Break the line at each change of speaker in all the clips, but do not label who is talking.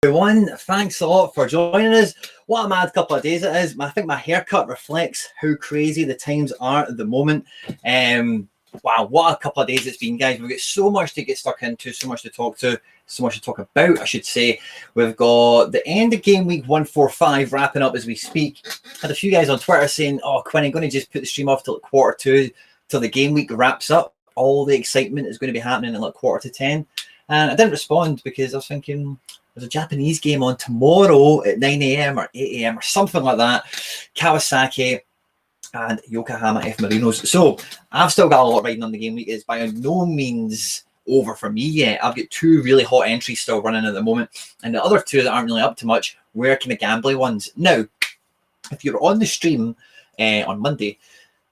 Everyone, thanks a lot for joining us. What a mad couple of days it is. I think my haircut reflects how crazy the times are at the moment. Wow, what a couple of days it's been, guys. We've got so much to get stuck into, so much to talk about, I should say. We've got the end of game week 145 wrapping up as we speak. Had a few guys on Twitter saying, "Oh, Quinn, I'm going to just put the stream off till quarter two, till the game week wraps up. All the excitement is going to be happening at like quarter to 10." And I didn't respond because I was thinking there's a Japanese game on tomorrow at 9 a.m. or 8 a.m. or something like that. Kawasaki and Yokohama F Marinos. So I've still got a lot riding on the game week. It's by no means over for me yet. I've got two really hot entries still running at the moment, and the other two that aren't really up to much were kind of gambly ones. Now, if you're on the stream on Monday,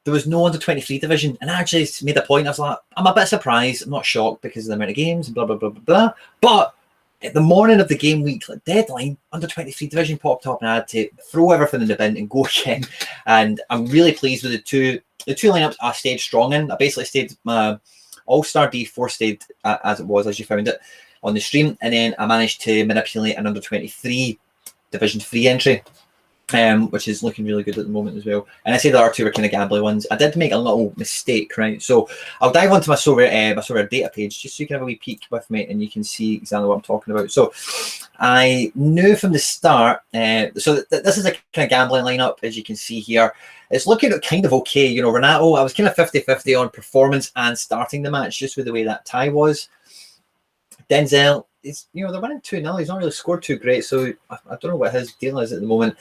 there was no under 23 division, and I actually made a point. I was like, I'm a bit surprised. I'm not shocked because of the amount of games and blah blah blah blah blah. But at the morning of the game week deadline, under 23 division popped up, and I had to throw everything in the bin and go again. And I'm really pleased with the two lineups I stayed strong in. I basically stayed my All-Star D4 stayed as it was, as you found it on the stream, and then I managed to manipulate an under 23 division 3 entry, which is looking really good at the moment as well. And I say the other two were kind of gambly ones. I did make a little mistake, right? So I'll dive onto my SoRare data page just so you can have a wee peek with me and you can see exactly what I'm talking about. So I knew from the start, this is a kind of gambling lineup, as you can see here. It's looking kind of okay. You know, Renato, I was kind of 50-50 on performance and starting the match just with the way that tie was. Denzel is, they're winning 2-0. He's not really scored too great, so I don't know what his deal is at the moment.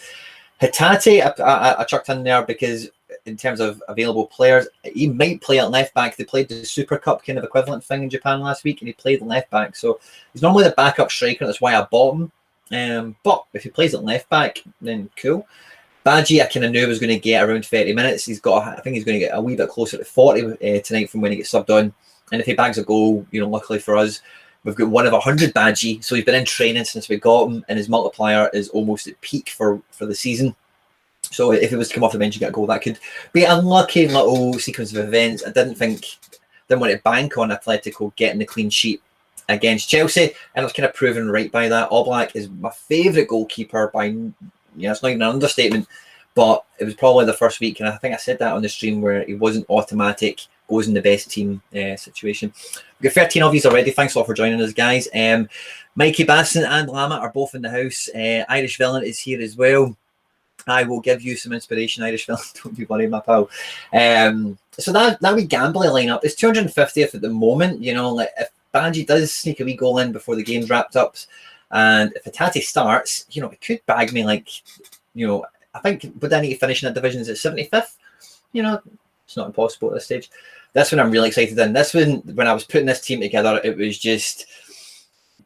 Hitate, I chucked in there because in terms of available players, he might play at left back. They played the Super Cup kind of equivalent thing in Japan last week, and he played left back. So he's normally the backup striker. That's why I bought him. But if he plays at left back, then cool. Badgie, I kind of knew was going to get around 30 minutes. I think he's going to get a wee bit closer to 40 tonight from when he gets subbed on. And if he bags a goal, luckily for us, we've got one of 100 Badgie, so he's been in training since we got him, and his multiplier is almost at peak for the season. So if he was to come off the bench and get a goal, that could be an unlucky little sequence of events. I didn't want to bank on Atletico getting the clean sheet against Chelsea, and I was kind of proven right by that. Oblak is my favourite goalkeeper it's not even an understatement, but it was probably the first week, and I think I said that on the stream, where he wasn't automatic, goes in the best team situation. We've got 13 of you already. Thanks a lot for joining us, guys. Mikey Basson and Lama are both in the house. Irish Villain is here as well. I will give you some inspiration, Irish Villain. Don't be worried, my pal. So that wee gambling lineup is 250th at the moment. If Banji does sneak a wee goal in before the game's wrapped up, and if Hitate starts, it could bag me I think, would I need to finish in that division? Is it 75th? It's not impossible at this stage. This one I'm really excited in. This one, when I was putting this team together, it was just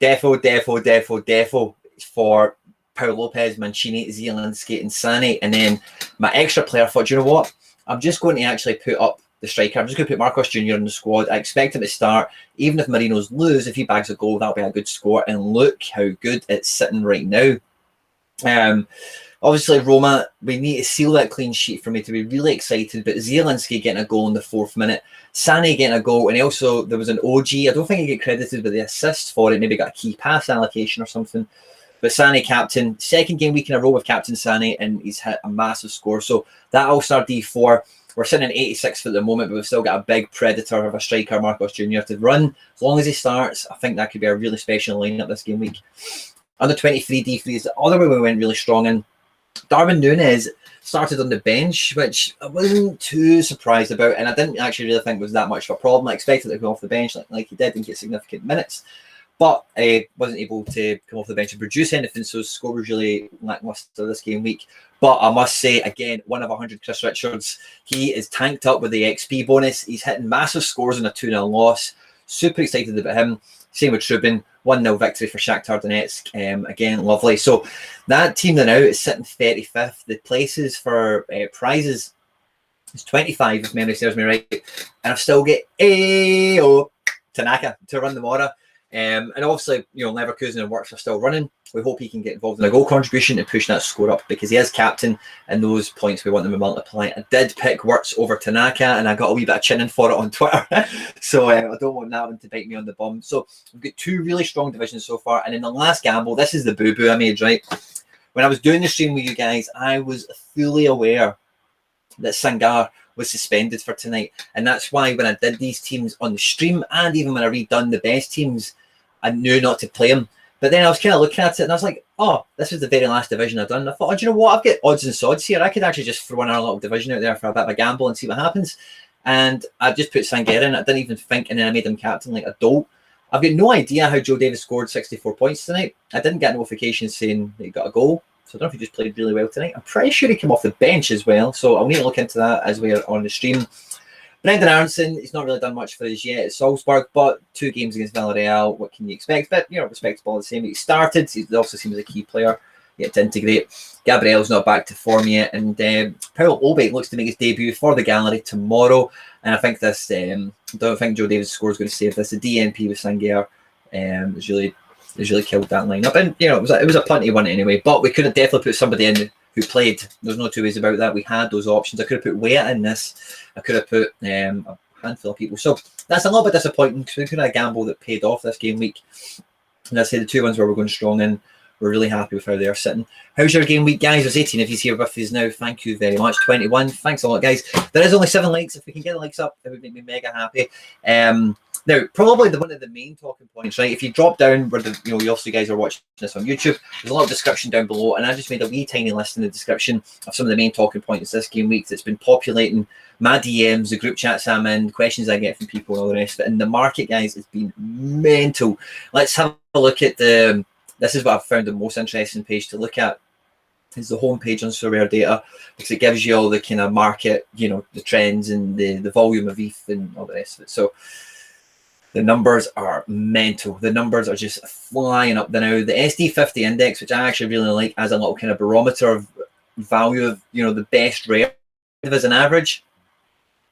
defo for Paul Lopez, Mancini, Zielinski, and Sané. And then my extra player thought, you know what? I'm just going to actually put up the striker. I'm just going to put Marcos Jr. in the squad. I expect him to start. Even if Marinos lose, if he bags a goal, that'll be a good score. And look how good it's sitting right now. Obviously, Roma, we need to seal that clean sheet for me to be really excited. But Zielinski getting a goal in the 4th minute, Sané getting a goal, and also there was an OG. I don't think he get credited with the assist for it. Maybe got a key pass allocation or something. But Sané captain, second game week in a row with captain Sané, and he's hit a massive score. So that All-Star D4, we're sitting in 86th at the moment, but we've still got a big predator of a striker, Marcos Jr., to run. As long as he starts, I think that could be a really special lineup this game week. Under 23 D3 is the other way we went really strong in. Darwin Núñez started on the bench, which I wasn't too surprised about, and I didn't actually really think was that much of a problem. I expected to come off the bench like he did and get significant minutes, but I wasn't able to come off the bench and produce anything, so his score was really lackluster this game week. But I must say, again, one of 100 Chris Richards. He is tanked up with the XP bonus. He's hitting massive scores in a 2-0 loss. Super excited about him. Same with Trubin. 1-0 victory for Shakhtar Donetsk. Again, lovely. So that team now is sitting 35th. The places for prizes is 25, if memory serves me right. And I've still got Tanaka to run the Mora. And obviously, Leverkusen and Works are still running. We hope he can get involved in a goal contribution and push that score up, because he is captain and those points we want them to multiply. I did pick Works over Tanaka, and I got a wee bit of chinning for it on Twitter. So I don't want that one to bite me on the bum. So we've got 2 really strong divisions so far. And in the last gamble, this is the boo-boo I made, right? When I was doing the stream with you guys, I was fully aware that Sangar was suspended for tonight. And that's why when I did these teams on the stream, and even when I redone the best teams, I knew not to play him. But then I was kind of looking at it and I was like, oh, this is the very last division I've done. And I thought, oh, do you know what? I've got odds and sods here. I could actually just throw in our little division out there for a bit of a gamble and see what happens. And I just put Sangar in. I didn't even think, and then I made him captain like a dolt. I've got no idea how Joe Davis scored 64 points tonight. I didn't get a notification saying that he got a goal. So I don't know if he just played really well tonight. I'm pretty sure he came off the bench as well. So I'll need to look into that as we're on the stream. Brendan Aronson, he's not really done much for us yet at Salzburg, but 2 games against Villarreal, what can you expect? But, respectable the same. He started. He also seems a key player yet to integrate. Gabriel's not back to form yet. And Paul Obe looks to make his debut for the gallery tomorrow. And I think this, don't think Joe Davis' score is going to save this. The DNP with Sangar has really killed that lineup. And, it was a punty one anyway, but we could have definitely put somebody in who played. There's no 2 ways about that. We had those options. I could have put Wea in this. I could have put a handful of people. So that's a little bit disappointing, because we could have a gamble that paid off this game week. And I'd say the 2 ones where we're going strong in, we're really happy with how they're sitting. How's your game week, guys? There's 18 of you here with us now. Thank you very much. 21. Thanks a lot, guys. There is only 7 likes. If we can get the likes up, it would make me mega happy. Now, probably one of the main talking points, right? If you drop down where you obviously guys are watching this on YouTube, there's a lot of description down below, and I just made a wee tiny list in the description of some of the main talking points this game week that's been populating my DMs, the group chats I'm in, questions I get from people, and all the rest of it. And the market, guys, has been mental. Let's have a look at this is what I've found the most interesting page to look at. Is the homepage on SoRare data, because it gives you all the kind of market, the trends and the volume of ETH and all the rest of it. So the numbers are mental. The numbers are just flying up. Now, the SD50 index, which I actually really like as a little kind of barometer of value of, the best rare as an average.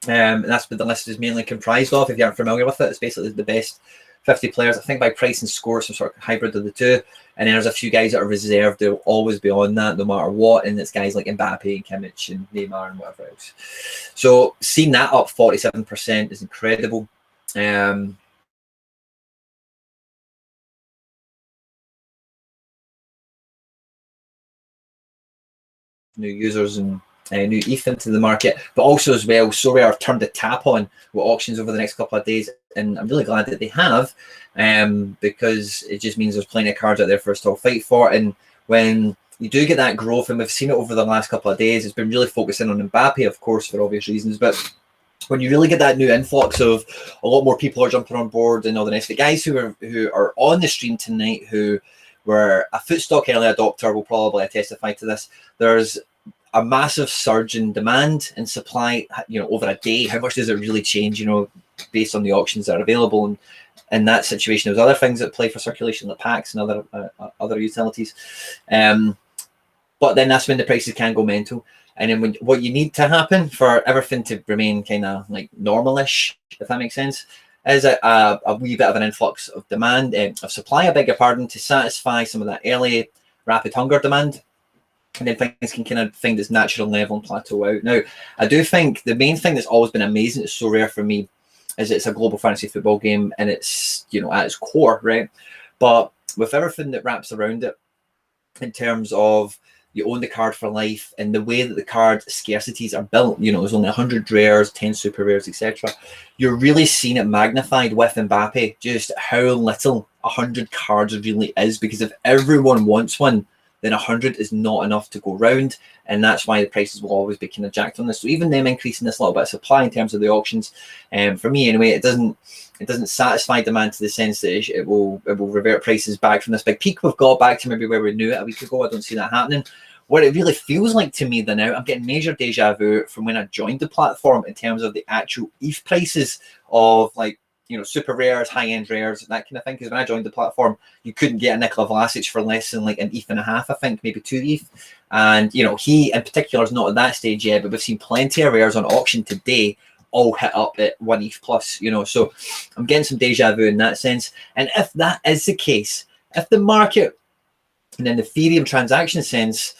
And that's what the list is mainly comprised of. If you aren't familiar with it, it's basically the best 50 players, I think by price and score, some sort of hybrid of the 2. And then there's a few guys that are reserved. They'll always be on that no matter what. And it's guys like Mbappe and Kimmich and Neymar and whatever else. So seeing that up 47% is incredible. New users and new ETH into the market, but also as well, SoRare have turned the tap on with auctions over the next couple of days, and I'm really glad that they have, because it just means there's plenty of cards out there for us to all fight for. And when you do get that growth, and we've seen it over the last couple of days, it's been really focusing on Mbappe, of course, for obvious reasons, but when you really get that new influx of a lot more people are jumping on board and all the rest, the guys who are on the stream tonight who were a footstock early adopter will probably testify to this. There's a massive surge in demand and supply, over a day. How much does it really change, based on the auctions that are available? And in that situation, there's other things that play for circulation, like packs and other utilities. But then that's when the prices can go mental. And then what you need to happen for everything to remain kind of like normalish, if that makes sense, is a wee bit of an influx of demand, of supply, I beg your pardon, to satisfy some of that early rapid hunger demand. And then things can kind of find its natural level and plateau out. Now, I do think the main thing that's always been amazing at SoRare for me is it's a global fantasy football game, and it's, at its core, right? But with everything that wraps around it, in terms of you own the card for life, and the way that the card scarcities are built, there's only 100 rares, 10 super rares, etc. You're really seeing it magnified with Mbappe, just how little 100 cards really is, because if everyone wants one, then 100 is not enough to go round, and that's why the prices will always be kind of jacked on this. So even them increasing this little bit of supply in terms of the auctions, for me anyway, it doesn't satisfy demand to the sense that it will revert prices back from this big peak we've got back to maybe where we knew it a week ago. I don't see that happening. What it really feels like to me then now, I'm getting major deja vu from when I joined the platform in terms of the actual ETH prices of super rares, high-end rares, that kind of thing. Because when I joined the platform, you couldn't get a Nikola Vlasic for less than an ETH and a half, I think, maybe 2 ETH. And, he in particular is not at that stage yet, but we've seen plenty of rares on auction today, all hit up at 1 ETH plus, you know. So I'm getting some deja vu in that sense. And if that is the case, if the market and then the Ethereum transaction sense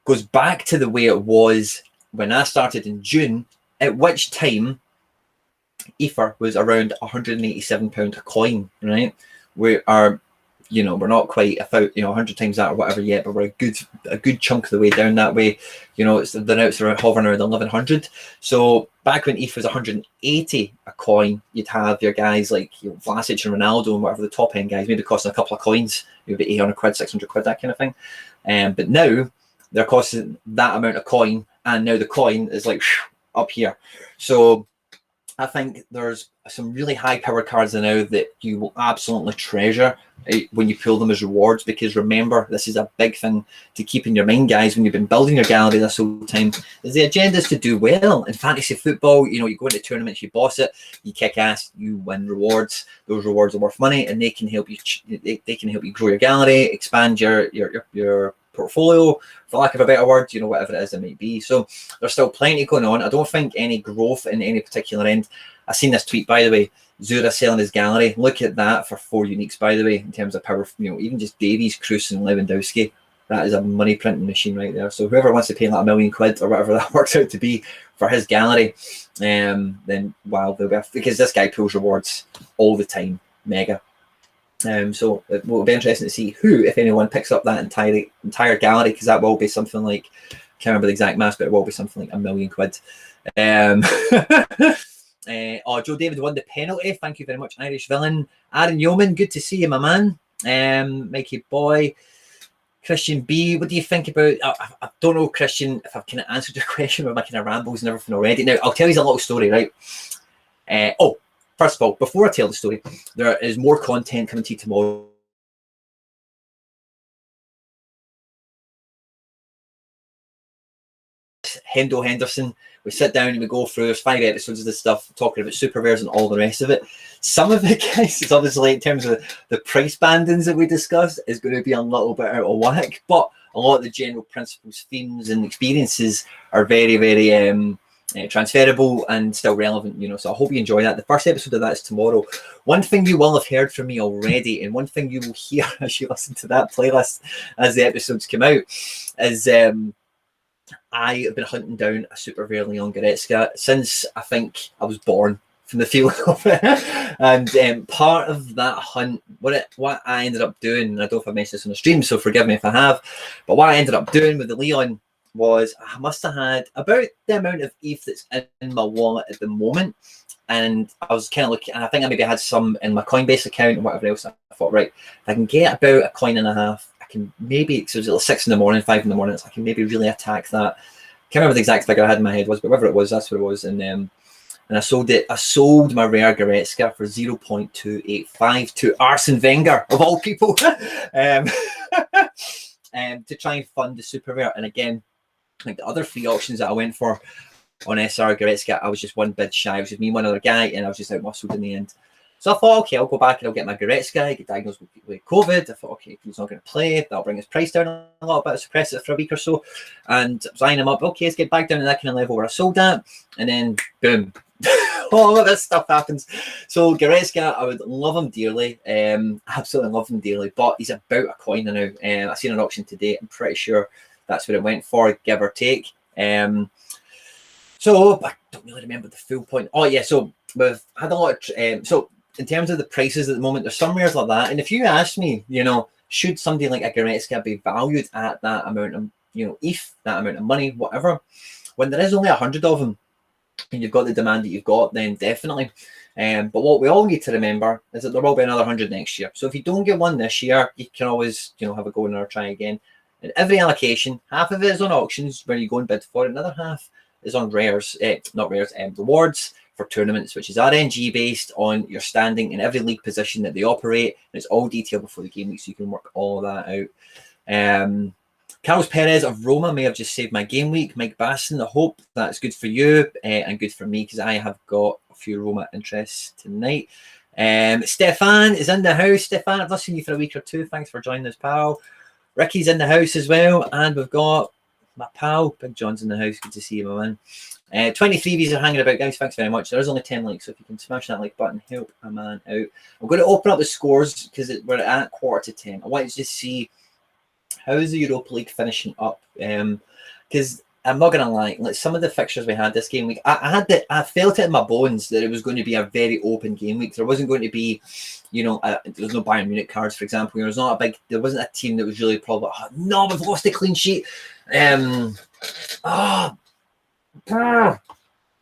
goes back to the way it was when I started in June, at which time Ether was around £187 a coin, right? We are, you know, we're not quite about, you know, 100 times that or whatever yet, but we're a good chunk of the way down that way. You know, it's around hovering around 1100. So back when ETH was 180 a coin, you'd have your guys like, you know, Vlasic and Ronaldo and whatever the top end guys, maybe costing a couple of coins, maybe 800 quid, 600 quid, that kind of thing. But now they're costing that amount of coin, and now the coin is like up here. So I think there's some really high powered cards now that you will absolutely treasure when you pull them as rewards, because remember, this is a big thing to keep in your mind, guys, when you've been building your gallery this whole time, is the agenda is to do well in fantasy football. You know, you go into tournaments, you boss it, you kick ass, you win rewards. Those rewards are worth money, and they can help you. They can help you grow your gallery, expand your portfolio, for lack of a better word, you know, whatever it is it might be. So there's still plenty going on. I don't think any growth in any particular end. I've seen this tweet, by the way, Zura selling his gallery. Look at that for 4 uniques, by the way, in terms of power. You know, even just Davies, Kroos and Lewandowski, that is a money printing machine right there. So whoever wants to pay like £1 million or whatever that works out to be for his gallery, then wow, because this guy pulls rewards all the time. Mega. So it will be interesting to see who, if anyone, picks up that entire gallery, because that will be something like, can't remember the exact maths, but it will be something like £1 million. Joe David won the penalty. Thank you very much, Irish Villain. Aaron Yeoman, good to see you, my man. Mikey Boy. Christian B, what do you think about, I don't know, Christian, if I've kind of answered your question with my kind of rambles and everything already. Now, I'll tell you a little story, right? First of all, before I tell the story, there is more content coming to you tomorrow. Hendo Henderson, we sit down and we go through, there's 5 episodes of this stuff talking about super rares and all the rest of it. Some of it, guys, is obviously in terms of the price bandings that we discuss is going to be a little bit out of whack, but a lot of the general principles, themes and experiences are very, very transferable and still relevant, you know. So I hope you enjoy that. The first episode of that is tomorrow. One thing you will have heard from me already, and one thing you will hear as you listen to that playlist as the episodes come out, is I have been hunting down a super rare Leon Goretzka since I think I was born, from the feel of it. And part of that hunt, what I ended up doing, and I don't know if I mentioned this on the stream, so forgive me if I have, but what I ended up doing with the Leon was I must have had about the amount of ETH that's in my wallet at the moment. And I was kind of looking, and I think I maybe had some in my Coinbase account and whatever else. I thought, right, if I can get about a coin and a half, I can maybe, so it was like 6 in the morning, 5 in the morning, so I can maybe really attack that. Can't remember the exact figure I had in my head was, but whatever it was, that's what it was. And I sold it. I sold my rare Goretzka for 0.285 to Arsene Wenger, of all people, to try and fund the super rare. And again, like the other 3 auctions that I went for on SR Goretzka, I was just one bid shy. It was just me and one other guy, and I was just outmuscled in the end. So I thought, okay, I'll go back and I'll get my Goretzka, get diagnosed with COVID. I thought, okay, he's not going to play. That'll bring his price down a little bit, suppress it for a week or so. And I was eyeing him up. Okay, let's get back down to that kind of level where I sold at. And then, boom. All of this stuff happens. So Goretzka, I would love him dearly. Absolutely love him dearly. But he's about a coin now. I've seen an auction today. I'm pretty sure that's what it went for, give or take. So I don't really remember the full point. Oh yeah, so we've had a lot of so in terms of the prices at the moment, there's some rares like that. And if you ask me, you know, should somebody like a Goretzka be valued at that amount of, you know, ETH, that amount of money, whatever, when there is only 100 of them and you've got the demand that you've got, then definitely. But what we all need to remember is that there will be another 100 next year. So if you don't get one this year, you can always, you know, have a go and or try again. And every allocation, half of it is on auctions where you go and bid for it. Another half is on rares, not rares, rewards for tournaments, which is RNG based on your standing in every league position that they operate. And it's all detailed before the game week, so you can work all of that out. Carlos Perez of Roma may have just saved my game week. Mike Basson, I hope that's good for you and good for me, because I have got a few Roma interests tonight. Stefan is in the house. Stefan, I've not seen you for a week or two. Thanks for joining us, pal. Ricky's in the house as well. And we've got My pal, Big John's in the house. Good to see you, my man. 23 V's are hanging about, guys. Thanks very much. There is only 10 likes, so if you can smash that like button, help a man out. I'm going to open up the scores because we're at 9:45. I want to just see how is the Europa League finishing up. Because I'm not going to lie, like some of the fixtures we had this game week, I felt it in my bones that it was going to be a very open game week. There wasn't going to be, there's no Bayern Munich cards, for example. There wasn't a team that was really probably, oh, no, we've lost a clean sheet.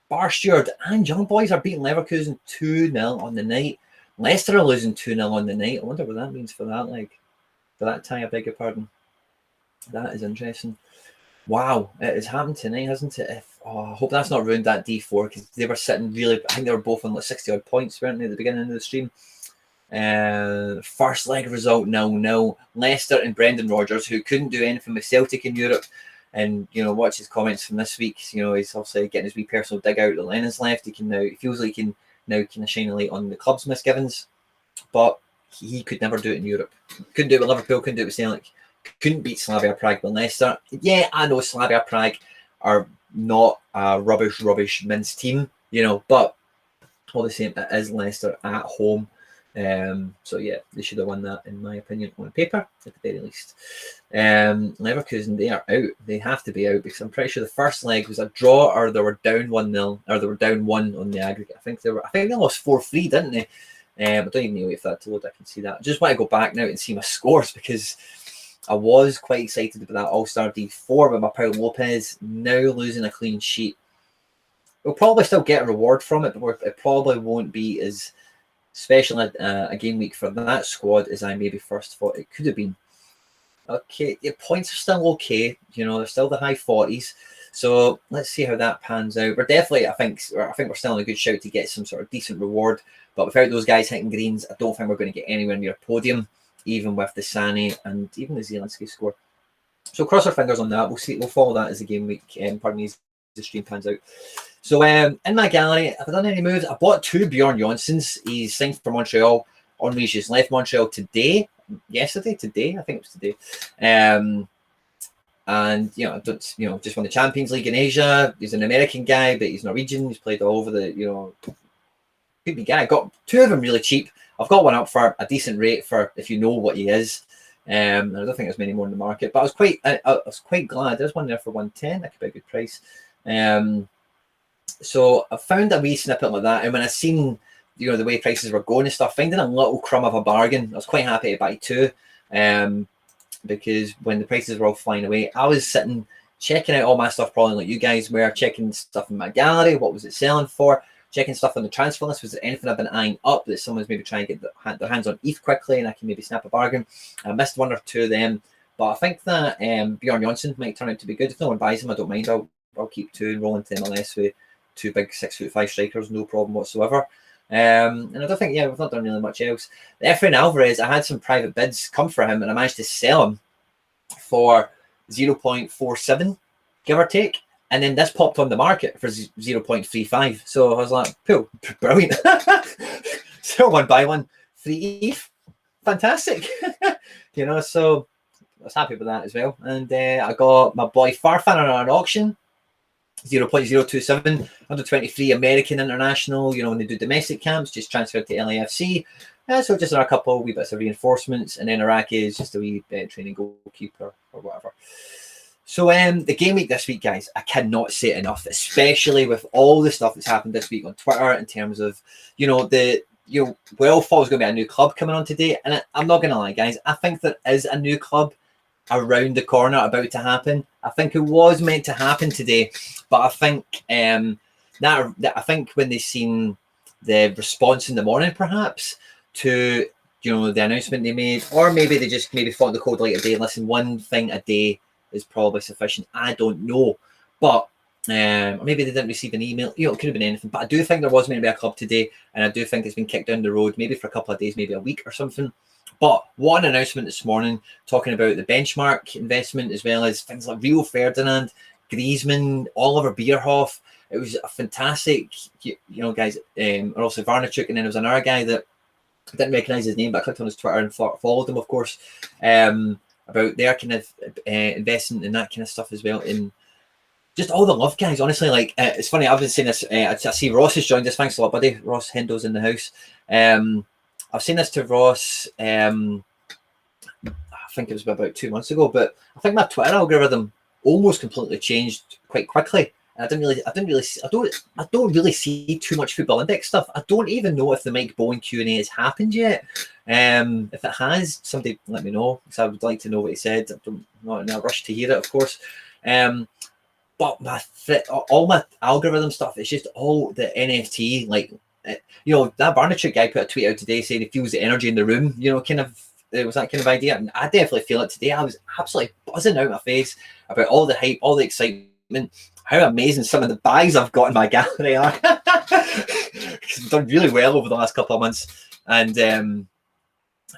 Barsteward and Young Boys are beating Leverkusen 2-0 on the night. Leicester are losing 2-0 on the night. I wonder what that means for that tie, I beg your pardon. That is interesting. Wow, it has happened tonight, hasn't it? I hope that's not ruined that D4 because they were sitting really, I think they were both on like 60 odd points, weren't they, at the beginning of the stream? First leg result 0-0. Leicester and Brendan Rodgers, who couldn't do anything with Celtic in Europe, and watch his comments from this week. He's obviously getting his wee personal dig out that Lennon's left. He feels like he can now kind of shine a light on the club's misgivings, but he could never do it in Europe. Couldn't do it with Liverpool, couldn't do it with Celtic, couldn't beat Slavia Prague with Leicester. Yeah, I know Slavia Prague are not a rubbish minced team, but all the same, it is Leicester at home. So yeah, they should have won that in my opinion on paper at the very least. Leverkusen, they are out. They have to be out because I'm pretty sure the first leg was a draw or they were down 1-0 or they were down 1 on the aggregate. I think they lost 4-3, didn't they? I don't even know if that to load. I can see that. I just want to go back now and see my scores because I was quite excited about that All-Star D4 with my Paul Lopez now losing a clean sheet. We'll probably still get a reward from it, but it probably won't be as special a game week for that squad as I maybe first thought it could have been. Okay, your points are still okay. They're still the high 40s. So let's see how that pans out. We're definitely, I think we're still on a good shout to get some sort of decent reward. But without those guys hitting greens, I don't think we're going to get anywhere near a podium, even with the Sané and even the Zielinski score. So cross our fingers on that. We'll see. We'll follow that as the game week. Pardon me, as the stream pans out. So in my gallery, have I done any moves? I bought 2 Bjorn Jonssons. He's signed for Montreal. Henri's just left Montreal today. I think it was today. And just won the Champions League in Asia. He's an American guy, but he's Norwegian. He's played all over the could be guy. I got 2 of them really cheap. I've got one up for a decent rate for if you know what he is. I don't think there's many more in the market, but I was quite glad. There's one there for 110. That could be a good price. So I found a wee snippet like that, and when I seen the way prices were going and stuff, finding a little crumb of a bargain, I was quite happy to buy 2. Because when the prices were all flying away, I was sitting checking out all my stuff, probably like you guys were, checking stuff in my gallery, what was it selling for, checking stuff on the transfer list, was there anything I've been eyeing up that someone's maybe trying to get their hands on ETH quickly and I can maybe snap a bargain. I missed 1 or 2 of them, but I think that Bjorn Jonsson might turn out to be good. If no one buys him, I don't mind. I'll keep 2 and roll into MLS with 2 big 6'5" strikers, no problem whatsoever. And I don't think, we've not done really much else. Efrain Alvarez, I had some private bids come for him and I managed to sell him for 0.47, give or take. And then this popped on the market for 0.35. So I was like, cool, brilliant. Sell one, buy one, free ETH. Fantastic. So I was happy with that as well. And I got my boy Farfan on an auction. 0.027, under 23 American international, when they do domestic camps, just transferred to LAFC. So just a couple wee bits of reinforcements, and then Iraqi is just a wee training goalkeeper or whatever. So the game week this week, guys, I cannot say it enough, especially with all the stuff that's happened this week on Twitter in terms of, we all thought was going to be a new club coming on today, and I'm not going to lie, guys, I think there is a new club around the corner about to happen. I think it was meant to happen today, but I think I think when they seen the response in the morning, perhaps to the announcement they made, or maybe they just thought the code light a day. Listen, 1 thing a day is probably sufficient. I don't know, but or maybe they didn't receive an email. It could have been anything. But I do think there was meant to be a club today, and I do think it's been kicked down the road, maybe for a couple of days, maybe a week or something. But what an announcement this morning, talking about the benchmark investment as well as things like Rio Ferdinand, Griezmann, Oliver Bierhoff. It was a fantastic, guys, and also Varnachuk, and then there was another guy that I didn't recognise his name, but I clicked on his Twitter and followed him, of course, about their kind of investing in that kind of stuff as well in just all the love, guys. Honestly, like it's funny. I've been saying this. I see Ross has joined us. Thanks a lot, buddy. Ross Hendo's in the house. I've seen this to Ross. I think it was about 2 months ago, but I think my Twitter algorithm almost completely changed quite quickly. I don't really see too much Football Index stuff. I don't even know if the Mike Bowen Q&A has happened yet. If it has, somebody let me know, because I would like to know what he said. I'm not in a rush to hear it, of course. But all my algorithm stuff is just all the NFT. Like, you know, that Barnachuk guy put a tweet out today saying he feels the energy in the room. You know, kind of. It was that kind of idea, and I definitely feel it today. I was absolutely buzzing out my face about all the hype, all the excitement, how amazing some of the buys I've got in my gallery are. Because I've done really well over the last couple of months, and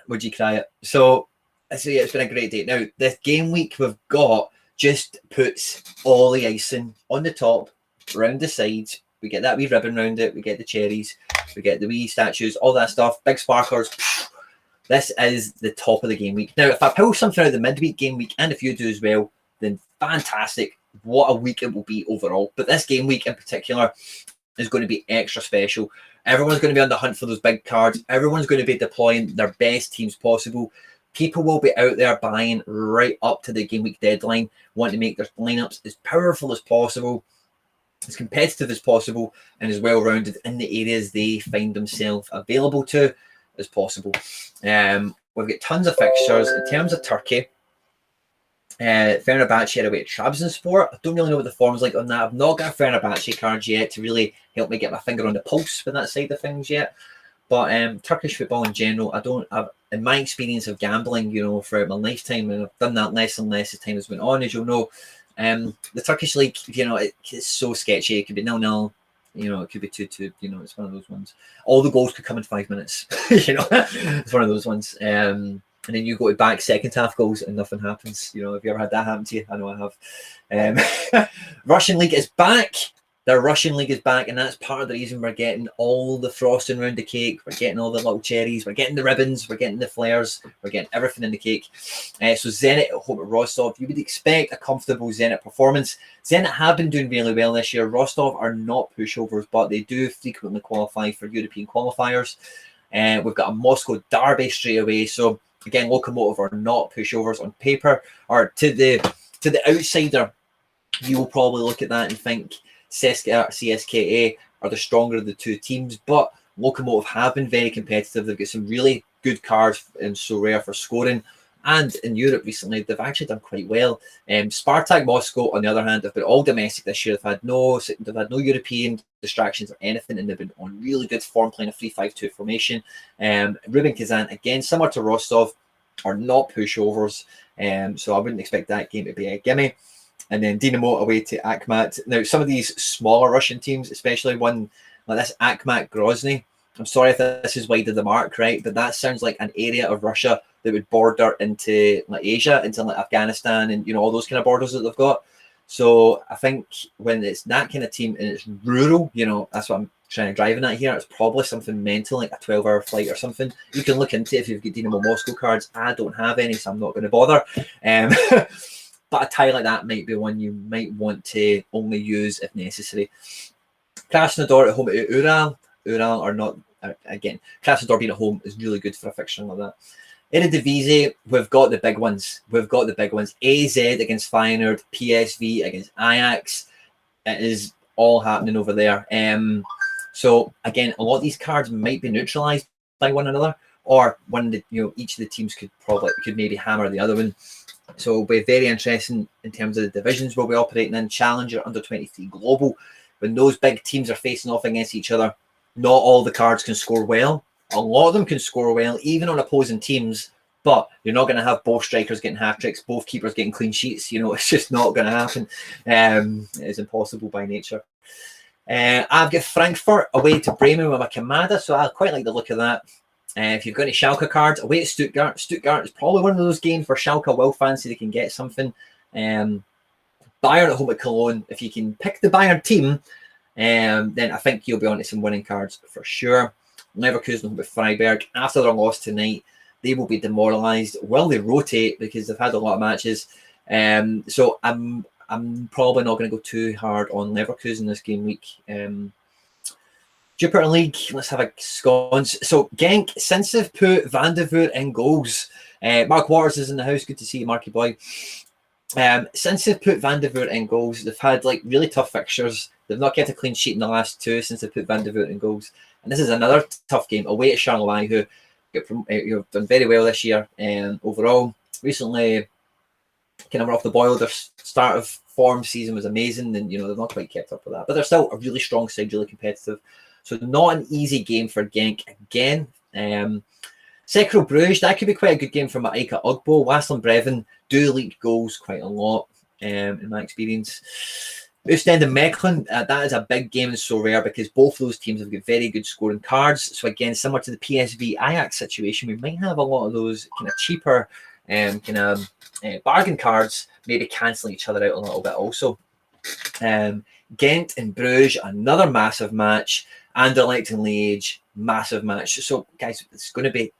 would you cry it? So yeah, it's been a great day. Now, this game week we've got just puts all the icing on the top, around the sides. We get that wee ribbon around it. We get the cherries. We get the wee statues, all that stuff, big sparklers. This is the top of the game week. Now, if I pull something out of the midweek game week, and if you do as well, then fantastic. What a week it will be overall. But this game week in particular is going to be extra special. Everyone's going to be on the hunt for those big cards. Everyone's going to be deploying their best teams possible. People will be out there buying right up to the game week deadline, wanting to make their lineups as powerful as possible, as competitive as possible, and as well-rounded in the areas they find themselves available to as possible. We've got tons of fixtures. In terms of Turkey, Fenerbahce away at Trabzonspor. I don't really know what the form's like on that. I've not got a Fenerbahce card yet to really help me get my finger on the pulse for that side of things yet. But Turkish football in general, in my experience of gambling, you know, throughout my lifetime, and I've done that less and less as time has went on, as you'll know, the Turkish league, you know, it's so sketchy. It could be 0-0. You know, it could be 2-2. You know, it's one of those ones. All the goals could come in 5 minutes. You know, it's one of those ones. And then you go to back second half goals and nothing happens. You know, have you ever had that happen to you? I know I have. Russian league is back. The Russian league is back, and that's part of the reason we're getting all the frosting around the cake. We're getting all the little cherries. We're getting the ribbons. We're getting the flares. We're getting everything in the cake. So Zenit at home at Rostov. You would expect a comfortable Zenit performance. Zenit have been doing really well this year. Rostov are not pushovers, but they do frequently qualify for European qualifiers. We've got a Moscow derby straight away. So again, Lokomotiv are not pushovers on paper, or to the outsider. You will probably look at that and think CSKA are the stronger of the two teams, but Lokomotiv have been very competitive. They've got some really good cards in SoRare for scoring, and in Europe recently they've actually done quite well. Spartak Moscow, on the other hand, have been all domestic this year. They've had no European distractions or anything, and they've been on really good form playing a 3-5-2 formation. Rubin Kazan, again, similar to Rostov, are not pushovers, so I wouldn't expect that game to be a gimme. And then Dinamo away to Akhmat. Now, some of these smaller Russian teams, especially one like this Akhmat Grozny, I'm sorry if this is wide of the mark, right? But that sounds like an area of Russia that would border into like Asia, into like Afghanistan, and you know all those kind of borders that they've got. So I think when it's that kind of team and it's rural, you know, that's what I'm trying to drive in at here. It's probably something mental, like a 12-hour flight or something. You can look into it if you've got Dinamo Moscow cards. I don't have any, so I'm not going to bother. But a tie like that might be one you might want to only use if necessary. Krasnodar at home at Ural. Ural are not, again, Krasnodar being at home is really good for a fixture like that. Eredivisie, we've got the big ones. AZ against Feyenoord, PSV against Ajax. It is all happening over there. So again, a lot of these cards might be neutralized by one another, or each of the teams could maybe hammer the other one. So it'll be very interesting in terms of the divisions we'll be operating in. Challenger, Under 23, Global. When those big teams are facing off against each other, not all the cards can score well. A lot of them can score well, even on opposing teams, but you're not going to have both strikers getting hat-tricks, both keepers getting clean sheets. You know, it's just not going to happen. It is impossible by nature. I've got Frankfurt away to Bremen with a Kamada, so I quite like the look of that. If you've got any Schalke cards, away at Stuttgart. Stuttgart is probably one of those games where Schalke will fancy they can get something. Bayern at home at Cologne. If you can pick the Bayern team, then I think you'll be onto some winning cards for sure. Leverkusen home at Freiburg. After their loss tonight, they will be demoralised. Will they rotate because they've had a lot of matches? So I'm I'm probably not going to go too hard on Leverkusen this game week. Jupiter League, let's have a scones. So Genk, since they've put Van de Voort in goals, Mark Waters is in the house. Good to see you, Marky boy. Since they've put Van de Voort in goals, they've had like really tough fixtures. They've not kept a clean sheet in the last two since they put Van de Voort in goals. And this is another tough game away at Charleroi, who have done very well this year. Overall, recently, kind of off the boil. Their start of form season was amazing, and they've not quite kept up with that. But they're still a really strong side, really competitive. So not an easy game for Genk again. Sekro Bruges, that could be quite a good game for Maika Ugbo. Waasland Breven do leak goals quite a lot, in my experience. Oostende and Mechelen, that is a big game in SoRare because both those teams have got very good scoring cards. So again, similar to the PSV Ajax situation, we might have a lot of those kind of cheaper bargain cards maybe cancelling each other out a little bit also. Ghent and Bruges, another massive match. Anderlecht and Liège, massive match. So guys, it's going to be,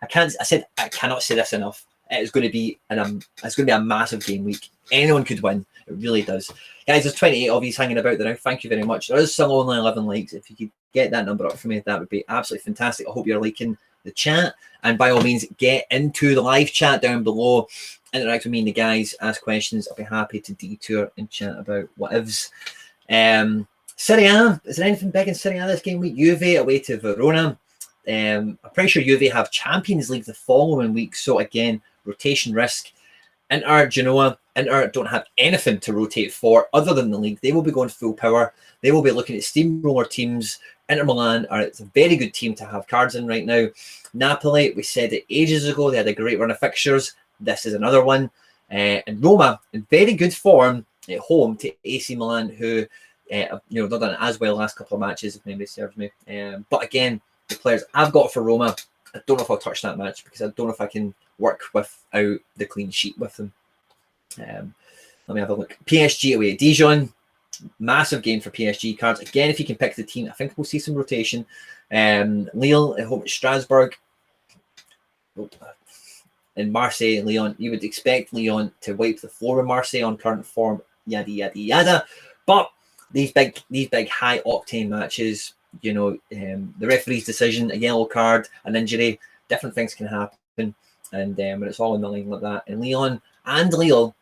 I cannot say this enough. It's going to be a massive game week. Anyone could win. It really does. Guys, there's 28 of you hanging about there now. Thank you very much. There is still only 11 likes. If you could get that number up for me, that would be absolutely fantastic. I hope you're liking the chat. And by all means, get into the live chat down below. Interact with me and the guys. Ask questions. I'll be happy to detour and chat about whatevs. Serie A. Is there anything big in Serie A this game week? Juve away to Verona. I'm pretty sure Juve have Champions League the following week. So again, rotation risk. Inter, Genoa. Inter don't have anything to rotate for other than the league. They will be going full power. They will be looking at steamroller teams. Inter Milan it's a very good team to have cards in right now. Napoli, we said it ages ago. They had a great run of fixtures. This is another one. And Roma, in very good form at home to AC Milan, who they've done as well last couple of matches, if memory serves me. But again, the players I've got for Roma, I don't know if I'll touch that match because I don't know if I can work without the clean sheet with them. Let me have a look. PSG away at Dijon. Massive game for PSG cards. Again, if you can pick the team, I think we'll see some rotation. Lille at home at Strasbourg. And Marseille and Lyon. You would expect Lyon to wipe the floor with Marseille on current form, yada, yada, yada. But these big high octane matches, the referee's decision, a yellow card, an injury, different things can happen. And when it's all in the line like that. And Lyon and Lille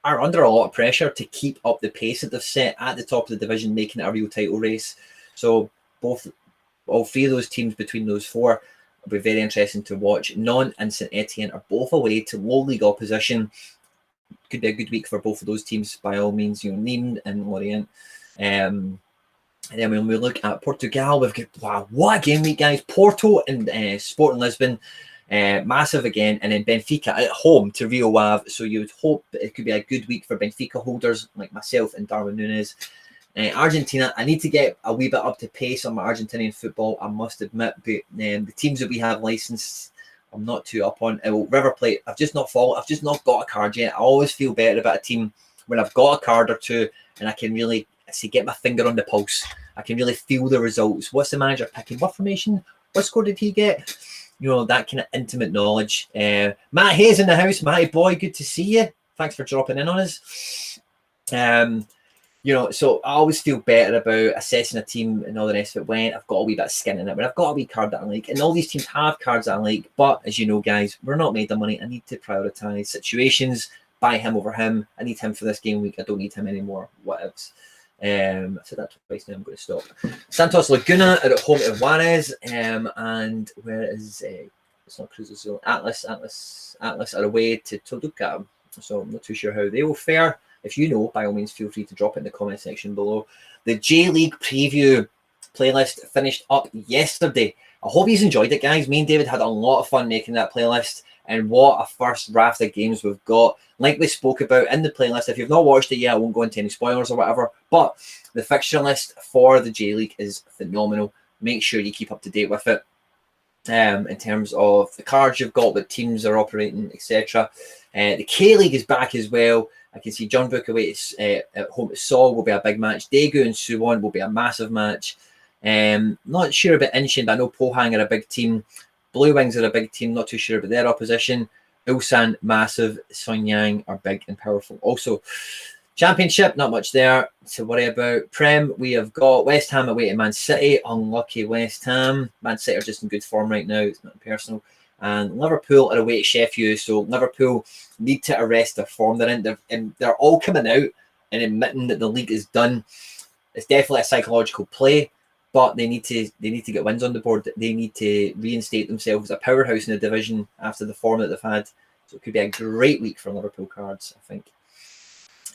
are under a lot of pressure to keep up the pace that they've set at the top of the division, making it a real title race. So all three of those teams between those four will be very interesting to watch. Nantes and Saint Etienne are both away to low league opposition. Could be a good week for both of those teams by all means. Nîmes and Lorient. And then when we look at Portugal, we've got what a game week, guys. Porto and Sporting Lisbon. Massive again, and then Benfica at home to Rio Ave. So you would hope that it could be a good week for Benfica holders like myself and Darwin Núñez. Argentina, I need to get a wee bit up to pace on my Argentinian football, I must admit. But the teams that we have licensed, I'm not too up on. River Plate, I've just not got a card yet. I always feel better about a team when I've got a card or two and I can really get my finger on the pulse. I can really feel the results. What's the manager picking? What formation? What score did he get? That kind of intimate knowledge. Matt Hayes in the house. Matty boy, good to see you. Thanks for dropping in on us. So I always feel better about assessing a team and all the rest of it when I've got a wee bit of skin in it, when I've got a wee card that I like. And all these teams have cards that I like. But as you know, guys, we're not made of money. I need to prioritise situations. Buy him over him. I need him for this game week. I don't need him anymore. Whatevs. I said that twice now. I'm going to stop. Santos Laguna are at home to Juarez, and where is it's not Cruz Atlas are away to Toluca. So I'm not too sure how they will fare. If you know, by all means, feel free to drop it in the comment section below. The J League preview playlist finished up yesterday. I hope you enjoyed it, guys. Me and David had a lot of fun making that playlist. And what a first raft of games we've got. Like we spoke about in the playlist, if you've not watched it yet, I won't go into any spoilers or whatever. But the fixture list for the J League is phenomenal. Make sure you keep up to date with it. In terms of the cards you've got, what teams are operating, etc. The K League is back as well. I can see John Book away at home to Seoul will be a big match. Daegu and Suwon will be a massive match. Not sure about Inshin, but I know Pohang are a big team. Blue Wings are a big team, not too sure about their opposition. Ulsan, massive. Sonyang are big and powerful also. Championship, not much there to worry about. Prem, we have got West Ham away to Man City. Unlucky West Ham. Man City are just in good form right now. It's not personal. And Liverpool are away to Sheffield. So Liverpool need to arrest their form they're in. They're all coming out and admitting that the league is done. It's definitely a psychological play, but they need to get wins on the board. They need to reinstate themselves as a powerhouse in the division after the form that they've had. So it could be a great week for Liverpool cards, I think.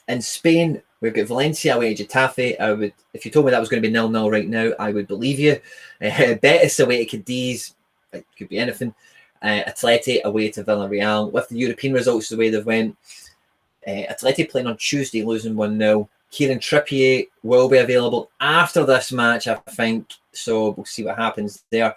In Spain, we've got Valencia away to Getafe. If you told me that was going to be 0-0 right now, I would believe you. Betis away to Cadiz. It could be anything. Atleti away to Villarreal. With the European results the way they've went, Atleti playing on Tuesday, losing 1-0. Kieran Trippier will be available after this match, I think. So we'll see what happens there.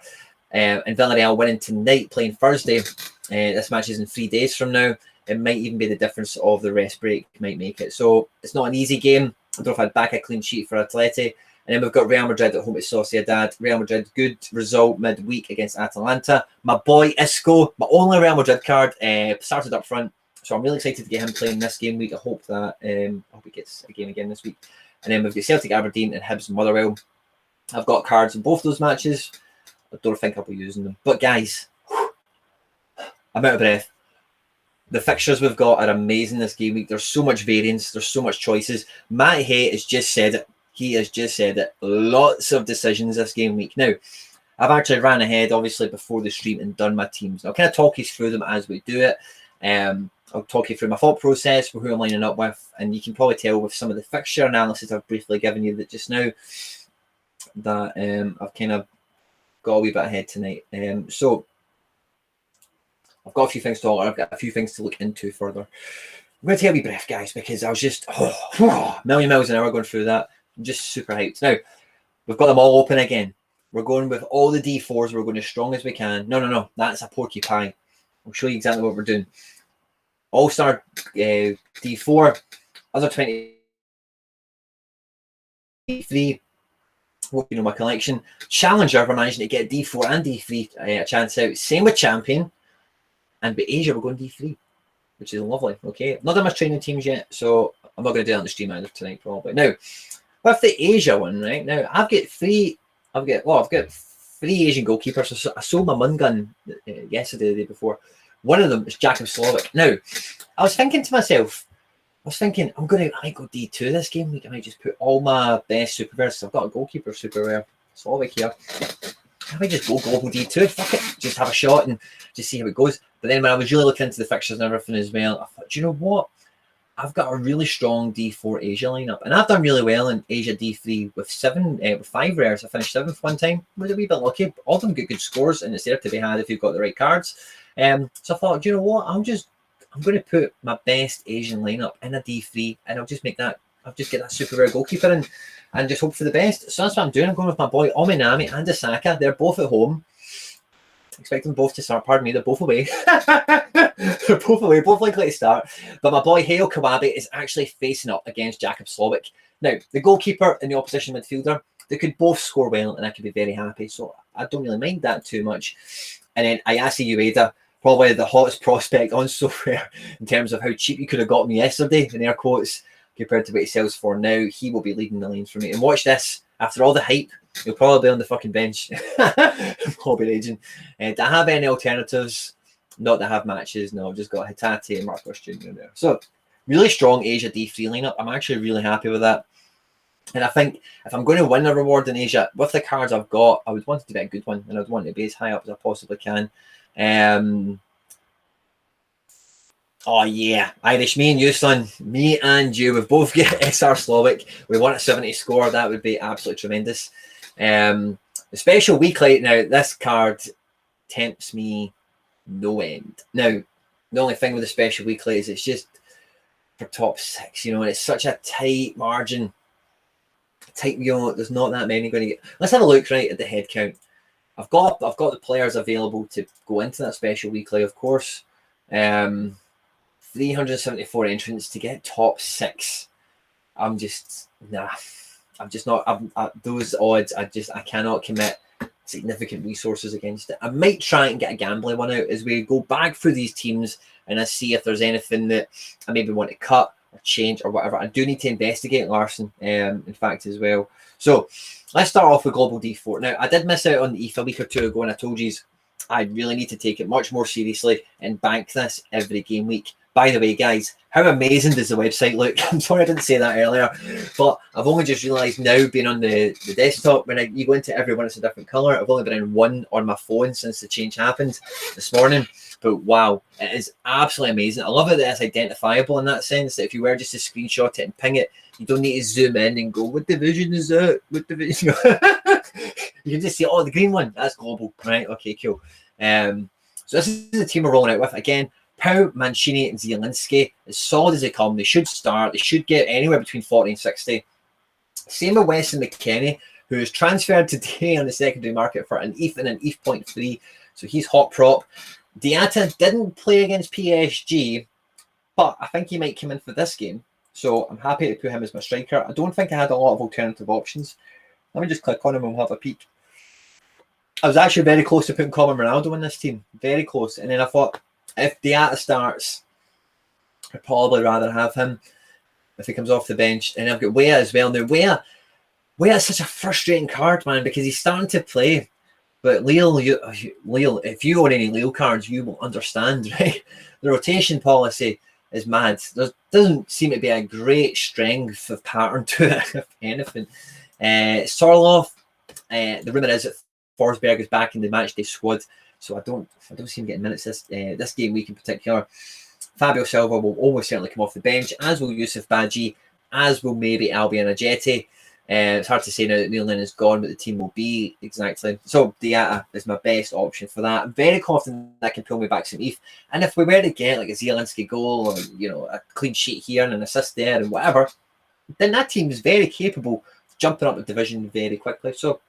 And Villarreal winning tonight, playing Thursday. This match is in 3 days from now. It might even be the difference of the rest break might make it. So it's not an easy game. I don't know if I'd back a clean sheet for Atleti. And then we've got Real Madrid at home at Sociedad. Real Madrid, good result midweek against Atalanta. My boy Isco, my only Real Madrid card, started up front. So I'm really excited to get him playing this game week. I hope that I hope he gets a game again this week. And then we've got Celtic Aberdeen and Hibs Motherwell. I've got cards in both those matches. I don't think I'll be using them. But guys, I'm out of breath. The fixtures we've got are amazing this game week. There's so much variance. There's so much choices. Matt Hay has just said it. He has just said it. Lots of decisions this game week. Now, I've actually ran ahead, obviously, before the stream and done my teams. I'll kind of talk you through them as we do it. I'll talk you through my thought process for who I'm lining up with. And you can probably tell with some of the fixture analysis I've briefly given you that just now that I've kind of got a wee bit ahead tonight. So I've got a few things to talk. I've got a few things to look into further. I'm going to take a wee breath, guys, because I was just million miles an hour going through that. I'm just super hyped. Now, we've got them all open again. We're going with all the D4s. We're going as strong as we can. No. That's a porcupine. I'll show you exactly what we're doing. All-Star D4. Other 23. My collection. Challenger, we're managing to get D4 and D3 a chance out. Same with Champion. And with Asia, we're going D3, which is lovely. Okay, not that much training teams yet, so I'm not going to do that on the stream either tonight, probably. Now, with the Asia one, right now, I've got three Asian goalkeepers. So I sold my Mun gun yesterday, the day before. One of them is Jakub Slovic. Now, I was thinking to myself, I might go D2 this game week. I might just put all my best super rares. I've got a goalkeeper super rare, Slovic here. I might just go global D2. Fuck it. Just have a shot and just see how it goes. But then when I was really looking into the fixtures and everything as well, I thought, do you know what? I've got a really strong D4 Asia lineup. And I've done really well in Asia D3 with 5 rares. I finished 7th one time. I was a wee bit lucky. All of them get good scores and it's there to be had if you've got the right cards. So I thought, do you know what? I'm going to put my best Asian lineup in a D3 and I'll just get that super rare goalkeeper in and just hope for the best. So that's what I'm doing. I'm going with my boy Ominami and Asaka. They're both at home. Expect them both to start. Pardon me, they're both away. They're both away, both likely to start. But my boy Hale Kawabe is actually facing up against Jakub Slovic. Now, the goalkeeper and the opposition midfielder, they could both score well and I could be very happy. So I don't really mind that too much. And then Ayase Ueda, probably the hottest prospect on SoRare in terms of how cheap you could have got me yesterday, in air quotes, compared to what he sells for now. He will be leading the lanes for me. And watch this, after all the hype, he'll probably be on the fucking bench. I'll be raging. Do I have any alternatives? Not to have matches. No, I've just got Hitati and Marcos Jr. there. So, really strong Asia D3 lineup. I'm actually really happy with that. And I think if I'm going to win a reward in Asia, with the cards I've got, I would want it to be a good one. And I'd want it to be as high up as I possibly can. Oh, yeah. Irish, me and you, son. Me and you. We've both got SR Slovic. We want a 70 score. That would be absolutely tremendous. The special weekly. Now, this card tempts me no end. Now, the only thing with the special weekly is it's just for top 6, and it's such a tight margin. There's not that many going to get. Let's have a look right at the head count. I've got the players available to go into that special weekly, of course. 374 entrants to get top 6. I'm just not. Those odds. I cannot commit significant resources against it. I might try and get a gambling one out as we go back through these teams and I see if there's anything that I maybe want to cut or change or whatever. I do need to investigate Larson, in fact, as well. So let's start off with Global D4. Now, I did miss out on the ETH a week or two ago, and I told you I really need to take it much more seriously and bank this every game week. By the way, guys, how amazing does the website look? I'm sorry I didn't say that earlier, but I've only just realised now, being on the desktop, when you go into every one, it's a different colour. I've only been in one on my phone since the change happened this morning. But wow, it is absolutely amazing. I love it that it's identifiable in that sense, that if you were just to screenshot it and ping it, you don't need to zoom in and go, what division is that? What division? You can just see, oh, the green one, that's global, right? Okay, cool. So this is the team we're rolling out with. Again, Pau, Mancini, and Zielinski, as solid as they come. They should start. They should get anywhere between 40 and 60. Same with Weston McKennie, who is transferred today on the secondary market for an ETH and an ETH 0.3. So he's hot prop. Diatta didn't play against PSG, but I think he might come in for this game. So I'm happy to put him as my striker. I don't think I had a lot of alternative options. Let me just click on him and we'll have a peek. I was actually very close to putting Colin Ronaldo in this team. Very close. And then I thought, if Diatta starts, I'd probably rather have him if he comes off the bench. And I've got Weah as well. Now, Weah is such a frustrating card, man, because he's starting to play. But Lille, if you own any Lille cards, you will understand, right? The rotation policy is mad. There doesn't seem to be a great strength of pattern to it, if anything. Sorloth, the rumour is that Forsberg is back in the matchday squad, so I don't see him getting minutes this game week in particular. Fabio Silva will almost certainly come off the bench, as will Yusuf Badji, as will maybe Albion Ajeti. It's hard to say now that Neil Lennon is gone, but the team will be exactly. So Diatta is my best option for that. I'm very confident that can pull me back some ETH. And if we were to get like a Zielinski goal or a clean sheet here and an assist there and whatever, then that team is very capable of jumping up the division very quickly. So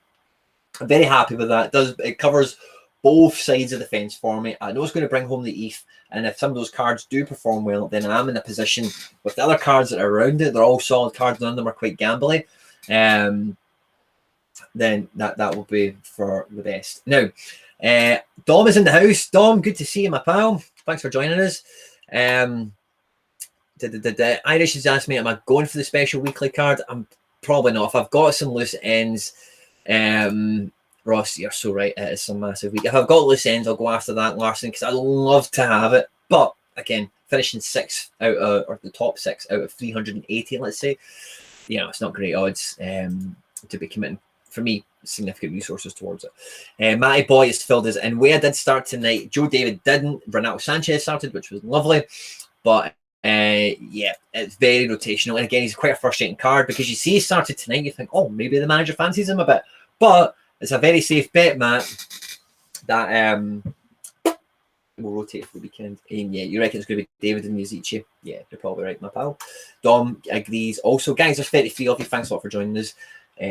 I'm very happy with that. It covers both sides of the fence for me. I know it's going to bring home the ETH, and if some of those cards do perform well, then I'm in a position with the other cards that are around it. They're all solid cards. None of them are quite gambly. Then that will be for the best. Now, Dom is in the house. Dom, good to see you, my pal. Thanks for joining us. Irish has asked me, am I going for the special weekly card? I'm probably not. If I've got some loose ends, Ross, you're so right. It is some massive week. If I've got loose ends, I'll go after that, Larson, because I'd love to have it. But again, finishing or the top 6 out of 380, let's say, it's not great odds to be committing, for me, significant resources towards it. Matty Boy is filled as in. Where did start tonight? Joe David didn't. Renato Sanchez started, which was lovely. But it's very rotational. And again, he's quite a frustrating card because you see he started tonight, you think, oh, maybe the manager fancies him a bit. But it's a very safe bet, Matt, that we'll rotate for the weekend. And yeah, you reckon it's going to be David and Yazici? Yeah, you're probably right, my pal. Dom agrees. Also, guys, there's 33 of you. Thanks a lot for joining us.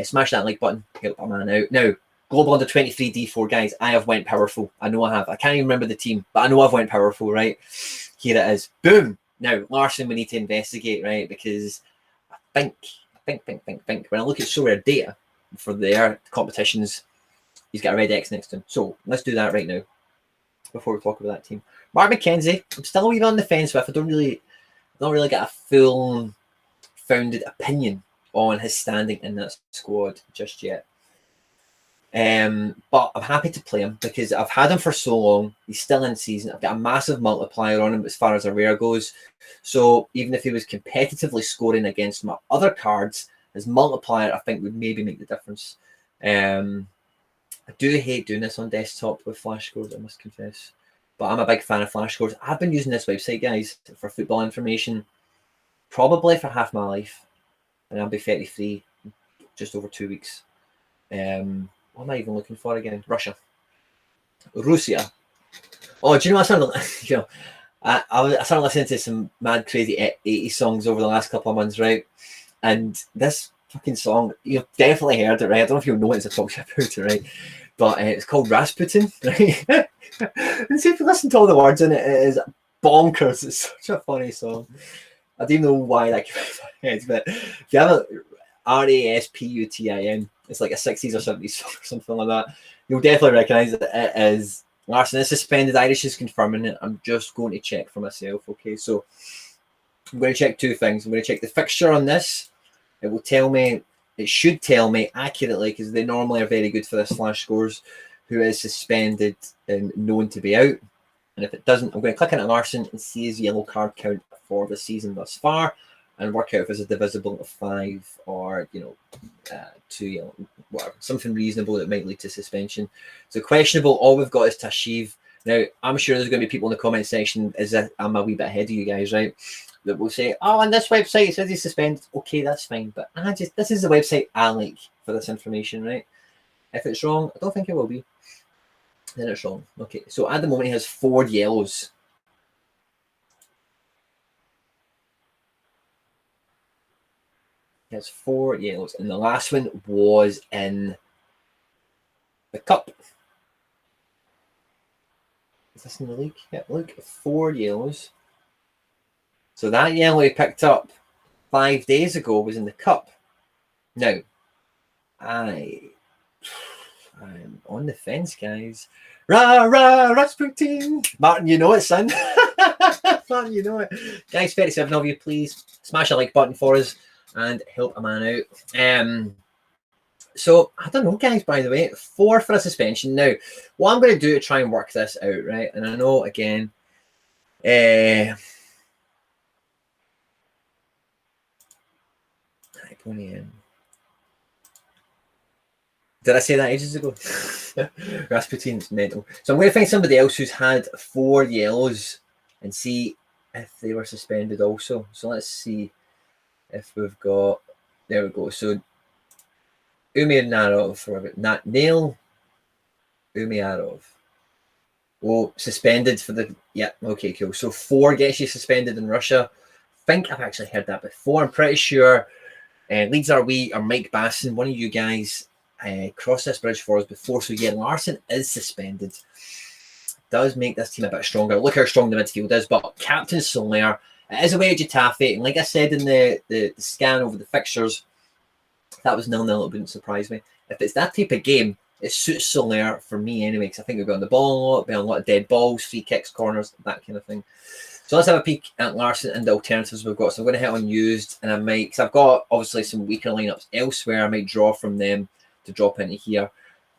Smash that like button. Help a man out. Now, Global Under 23 D4, guys, I have went powerful. I know I have. I can't even remember the team, but I know I've went powerful, right? Here it is. Boom. Now, Larson, we need to investigate, right? Because I think, when I look at SoRare data for their competitions, he's got a red X next to him. So let's do that right now before we talk about that team. Mark McKenzie, I'm still even on the fence with. I don't really get a full founded opinion on his standing in that squad just yet. But I'm happy to play him because I've had him for so long. He's still in season. I've got a massive multiplier on him as far as a rare goes. So even if he was competitively scoring against my other cards, his multiplier I think would maybe make the difference. I do hate doing this on desktop with flash scores, I must confess. But I'm a big fan of flash scores. I've been using this website, guys, for football information probably for half my life. And I'll be 33 just over 2 weeks. What am I even looking for again? Russia. Oh, do you know what I started? I started listening to some mad, crazy 80s songs over the last couple of months, right? And this fucking song, you've definitely heard it, right? I don't know if you'll know it as I talk about it, right? But it's called Rasputin, right? And see if you listen to all the words in it, it is bonkers. It's such a funny song. I don't even know why that came out of my head, but if you have a Rasputin, it's like a 60s or 70s song or something like that, you'll definitely recognise that it is Larson is suspended. Irish is confirming it. I'm just going to check for myself. Okay, so I'm going to check two things. I'm going to check the fixture on this. It will tell me, it should tell me accurately, because they normally are very good for this flash scores, who is suspended and known to be out. And if it doesn't, I'm going to click on Larson and see his yellow card count for the season thus far, and work out if it's a divisible of 5 or 2 yellow, whatever, something reasonable that might lead to suspension. So questionable, all we've got is Tashiv. Now, I'm sure there's going to be people in the comment section, as I'm a wee bit ahead of you guys, right, that will say, oh, on this website it says he's suspended. Okay, that's fine, but this is the website I like for this information, right? If it's wrong, I don't think it will be, then it's wrong. Okay, so at the moment he has 4 yellows. He has 4 yellows, and the last one was in the cup. Is this in the league? Yeah, look, 4 yellows. So that yellow he picked up 5 days ago was in the cup. Now, I'm on the fence, guys. Rah, rah, Rasputin. Martin, you know it, son. Martin, you know it. Guys, 37 of you, please smash a like button for us and help a man out. So, I don't know, guys, by the way, 4 for a suspension. Now, what I'm going to do to try and work this out, right? And I know, again, did I say that ages ago? Rasputin's mental. So I'm going to find somebody else who's had 4 yellows and see if they were suspended also. So let's see if we've got... There we go. So Umir Narov, or Nail Umiarov. Oh, suspended for the... Yeah, okay, cool. So 4 gets you suspended in Russia. I think I've actually heard that before. I'm pretty sure Leeds Are We or Mike Basson, one of you guys, crossed this bridge for us before. So yeah, Larson is suspended. Does make this team a bit stronger. Look how strong the midfield is. But Captain SoRare, it is away at Getafe. And like I said in the scan over the fixtures, that was 0-0. It wouldn't surprise me. If it's that type of game, it suits SoRare for me anyway, because I think we'll be on the ball a lot, be on a lot of dead balls, free kicks, corners, that kind of thing. So let's have a peek at Larson and the alternatives we've got. So I'm going to hit unused, and I might, because I've got obviously some weaker lineups elsewhere, I might draw from them to drop into here.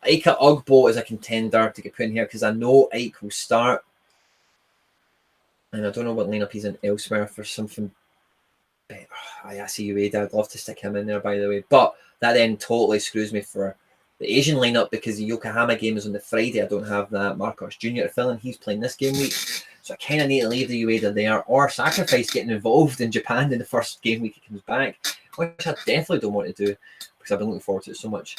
Ika Ugbo is a contender to get put in here, because I know Ike will start. And I don't know what lineup he's in elsewhere for something better. I see you, Ada. I'd love to stick him in there, by the way. But that then totally screws me for the Asian lineup, because the Yokohama game is on the Friday. I don't have that Marcos Jr. to fill in. He's playing this game week. So I kind of need to leave the Ueda there, or sacrifice getting involved in Japan in the first game week he comes back, which I definitely don't want to do, because I've been looking forward to it so much.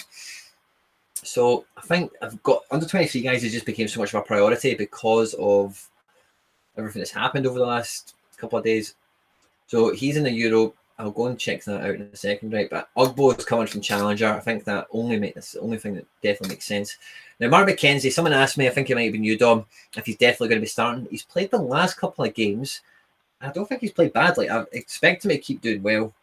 So I think I've got under 23 guys. It just became so much of a priority because of everything that's happened over the last couple of days. So he's in the Euro. I'll go and check that out in a second, right? But Ugbo is coming from Challenger. I think that that's the only thing that definitely makes sense. Now, Mark McKenzie, someone asked me, I think it might have been you, Dom, if he's definitely going to be starting. He's played the last couple of games. I don't think he's played badly. I expect him to keep doing well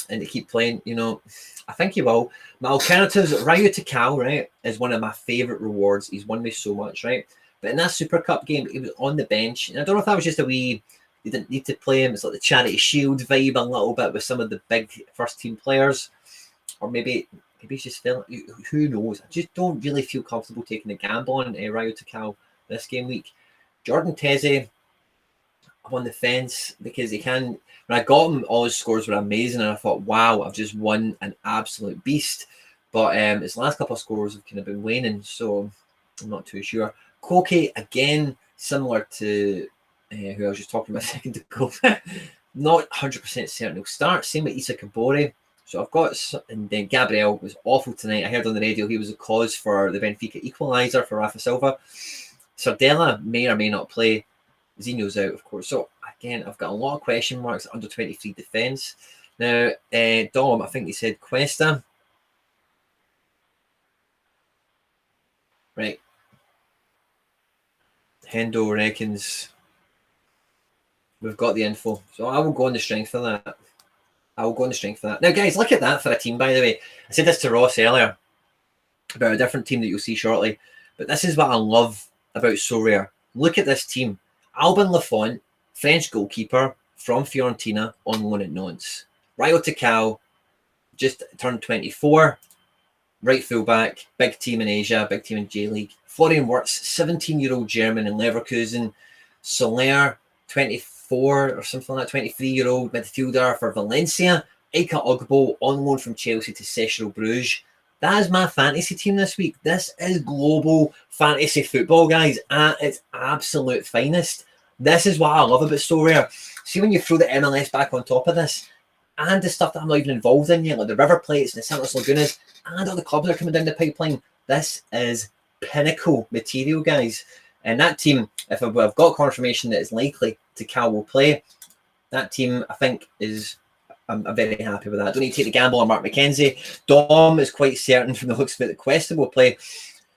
and to keep playing, you know. I think he will. My alternatives, Ryu Takao, right, is one of my favourite rewards. He's won me so much, right? But in that Super Cup game, he was on the bench. And I don't know if that was just a wee... You didn't need to play him. It's like the Charity Shield vibe a little bit with some of the big first-team players. Or maybe he's just feeling... Who knows? I just don't really feel comfortable taking a gamble on Ryu Takao this game week. Jordan Teze, I'm on the fence because he can... When I got him, all his scores were amazing, and I thought, wow, I've just won an absolute beast. But his last couple of scores have kind of been waning, so I'm not too sure. Koke, again, similar to... who I was just talking about a second ago. Not 100% certain he'll start. Same with Issa Kabore. So I've got... And then Gabriel was awful tonight. I heard on the radio he was a cause for the Benfica equaliser for Rafa Silva. Sardella may or may not play. Zinho's out, of course. So, again, I've got a lot of question marks under 23 defence. Now, Dom, I think he said Cuesta. Right. Hendo reckons... We've got the info. So I will go on the strength of that. Now, guys, look at that for a team, by the way. I said this to Ross earlier about a different team that you'll see shortly. But this is what I love about SoRare. Look at this team. Alban Lafont, French goalkeeper, from Fiorentina on loan at Nantes. Rayo Takao, just turned 24, right fullback, big team in Asia, big team in J-League. Florian Wirtz, 17-year-old German in Leverkusen. SoRare, 24 or something like that, 23-year-old midfielder for Valencia. Ika Ogbo on loan from Chelsea to Cercle Bruges. That is my fantasy team this week. This is global fantasy football, guys, at its absolute finest. This is what I love about SoRare. See, when you throw the MLS back on top of this, and the stuff that I'm not even involved in yet, like the River Plates and the Santos Lagunas, and all the clubs that are coming down the pipeline, this is pinnacle material, guys. And that team, if I've got confirmation that it's likely Takao will play, that team, I think, is... I'm very happy with that. I don't need to take the gamble on Mark McKenzie. Dom is quite certain from the looks of it that Cuesta will play.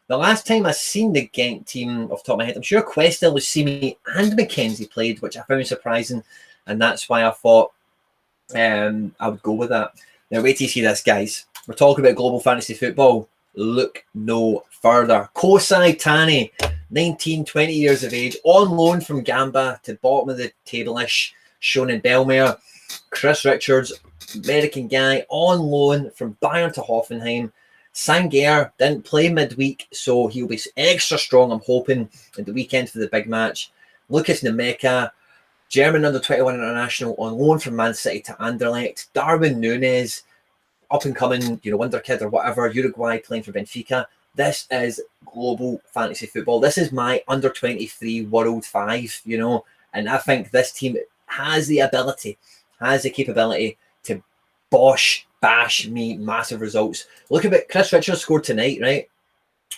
The last time I seen the Genk team off the top of my head, I'm sure Cuesta, Lucimi and McKenzie played, which I found surprising. And that's why I thought I would go with that. Now, wait till you see this, guys. We're talking about global fantasy football. Look no further. Kosai Tani, 19, 20 years of age, on loan from Gamba to bottom of the table-ish, shown in Belmare. Chris Richards, American guy, on loan from Bayern to Hoffenheim. Sangair didn't play midweek, so he'll be extra strong, I'm hoping, at the weekend for the big match. Lucas Nemeka, German under-21 international, on loan from Man City to Anderlecht. Darwin Núñez, up-and-coming, wonder kid or whatever, Uruguay playing for Benfica. This is global fantasy football. This is my under-23 World 5, and I think this team has the ability, has the capability to bash me massive results. Look at what Chris Richards scored tonight, right?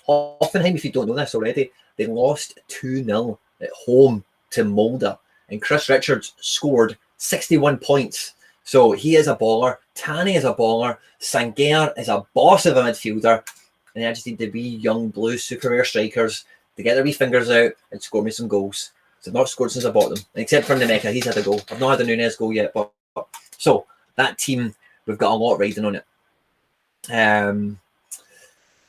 Hoffenheim, if you don't know this already, they lost 2-0 at home to Molde. And Chris Richards scored 61 points. So he is a baller. Tani is a baller. Sangair is a boss of a midfielder. And I just need the wee young blue super rare strikers to get their wee fingers out and score me some goals. So I've not scored since I bought them, except for Nemeka. He's had a goal. I've not had a Núñez goal yet, but so that team, we've got a lot riding on it.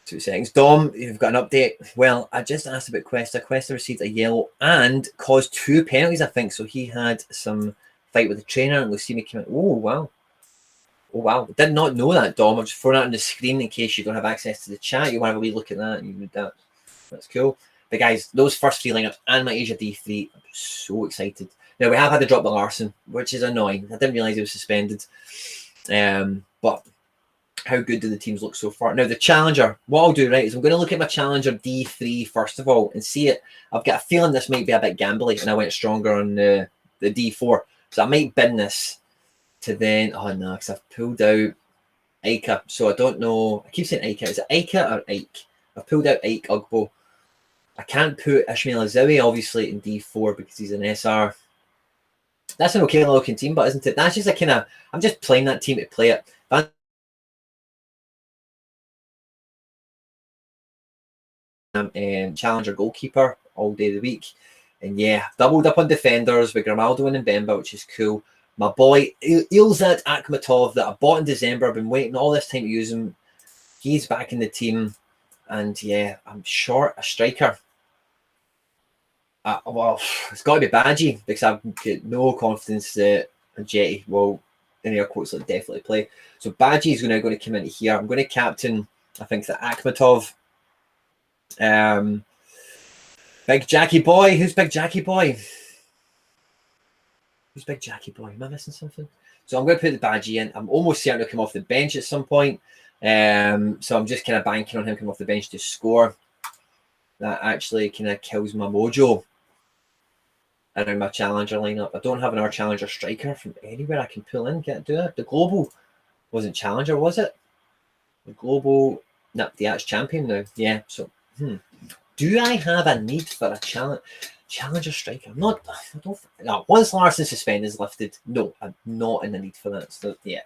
2 seconds. Dom, you've got an update. Well, I just asked about Cuesta. Cuesta received a yellow and caused 2 penalties, I think. So he had some fight with the trainer, and Lucimi came in. Oh wow! Did not know that, Dom. I've just thrown it on the screen in case you don't have access to the chat. You want to have a wee look at that, and you read that. That's cool. But guys, those first 3 lineups and my Asia D3, I'm so excited. Now, we have had to drop the Larson, which is annoying. I didn't realise he was suspended. But how good do the teams look so far? Now, the Challenger, what I'll do, right, is I'm going to look at my Challenger D3 first of all and see it. I've got a feeling this might be a bit gambly, and I went stronger on the D4. So I might bin this to then... Oh, no, because I've pulled out Ika. So I don't know. I keep saying Ika. Is it Ika or Ike? I've pulled out Ike Ugbo. I can't put Ishmael Azawi, obviously, in D4 because he's an SR. That's an okay looking team, but isn't it? That's just a kind of... I'm just playing that team to play it. Challenger goalkeeper all day of the week. And yeah, doubled up on defenders with Grimaldo and Mbemba, which is cool. My boy, Ilzad Akhmatov, that I bought in December. I've been waiting all this time to use him. He's back in the team. And yeah, I'm short a striker. Well, it's got to be Badgie because I've got no confidence that Jetty will, in air quotes, will definitely play. So Badgie is going to come into here. I'm going to captain, I think, the Akhmatov. Big Jackie Boy. Who's Big Jackie Boy? Who's Big Jackie Boy? Am I missing something? So I'm going to put the Badgie in. I'm almost certain to come off the bench at some point. So I'm just kind of banking on him coming off the bench to score. That actually kind of kills my mojo around my Challenger lineup. I don't have another Challenger striker from anywhere I can pull in. Can't do it. The Global wasn't Challenger, was it? The Global, no, the Arch Champion now. Yeah, so, do I have a need for a Challenger striker? I don't. No, once Larson suspend is lifted, no, I'm not in the need for that. So, yeah.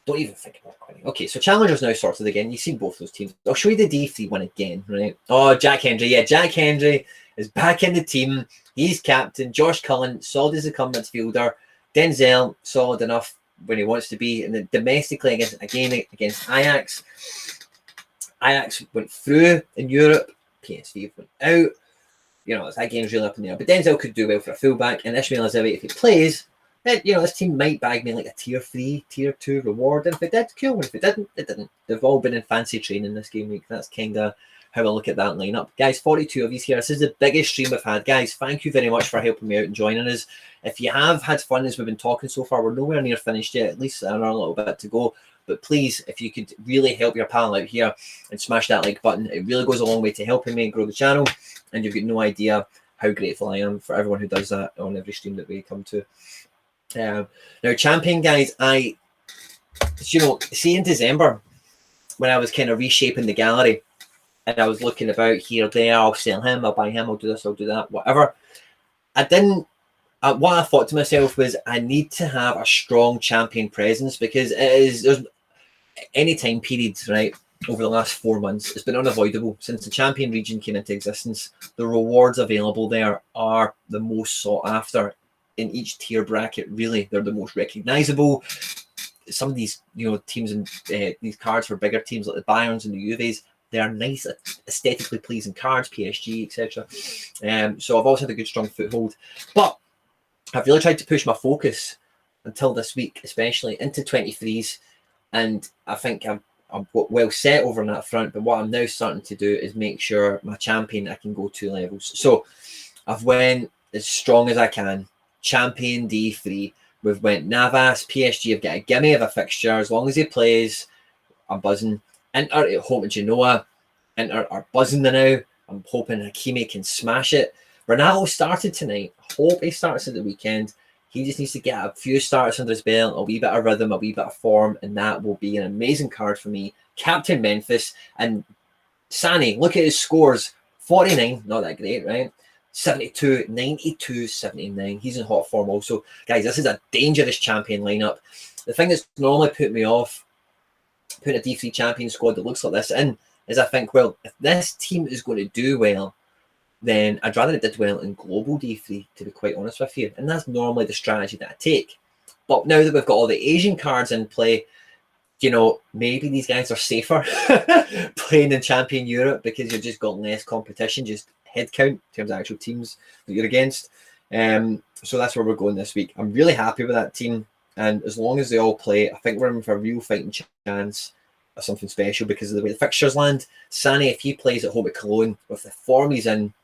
Don't even think about quitting. Okay, so Challenger's now sorted again. You've seen both those teams. I'll show you the D3 one again, right? Oh, Jack Hendry. Yeah, Jack Hendry is back in the team. He's captain. Josh Cullen, solid as a come midfielder. Denzel, solid enough when he wants to be. And then domestically against Ajax. Ajax went through in Europe. PSV went out. that game's really up in the air. But Denzel could do well for a fullback, and Ishmael Azevi, if he plays, then, this team might bag me like a tier 3, tier 2 reward. And if it did, cool. And if it didn't, it didn't. They've all been in fancy training this game week. That's kind of how I look at that lineup. Guys, 42 of you here. This is the biggest stream we've had. Guys, thank you very much for helping me out and joining us. If you have had fun as we've been talking so far, we're nowhere near finished yet. At least another little bit to go. But please, if you could really help your pal out here and smash that like button, it really goes a long way to helping me grow the channel. And you've got no idea how grateful I am for everyone who does that on every stream that we come to. Now, champion, guys, see in December, when I was kind of reshaping the gallery, and I was looking about here, there, I'll sell him, I'll buy him, I'll do this, I'll do that, whatever. What I thought to myself was, I need to have a strong champion presence, because there's any time periods, right, over the last 4 months, it's been unavoidable. Since the champion region came into existence, the rewards available there are the most sought after in each tier bracket. Really, they're the most recognizable. Some of these, teams and these cards for bigger teams like the Bayerns and the Juves, they are nice, aesthetically pleasing cards, PSG, etc. So I've always had a good, strong foothold. But I've really tried to push my focus until this week, especially into 23s. And I think I'm well set over on that front. But what I'm now starting to do is make sure my champion, I can go 2 levels. So I've went as strong as I can. Champion D3. We've went Navas, PSG. I've got a gimme of a fixture. As long as he plays, I'm buzzing. Inter at home to Genoa. Inter are buzzing now. I'm hoping Hakimi can smash it. Ronaldo started tonight. I hope he starts at the weekend. He just needs to get a few starts under his belt, a wee bit of rhythm, a wee bit of form, and that will be an amazing card for me. Captain Memphis. And Sane, look at his scores. 49, not that great, right? 72, 92, 79. He's in hot form also. Guys, this is a dangerous champion lineup. The thing that's normally put me off putting a D3 champion squad that looks like this in is I think, well, if this team is going to do well, then I'd rather it did well in global D3, to be quite honest with you. And that's normally the strategy that I take. But now that we've got all the Asian cards in play, maybe these guys are safer playing in Champion Europe, because you've just got less competition, just head count in terms of actual teams that you're against. So that's where we're going this week. I'm really happy with that team. And as long as they all play, I think we're in for a real fighting chance of something special because of the way the fixtures land. Sane, if he plays at home at Cologne with the form he's in,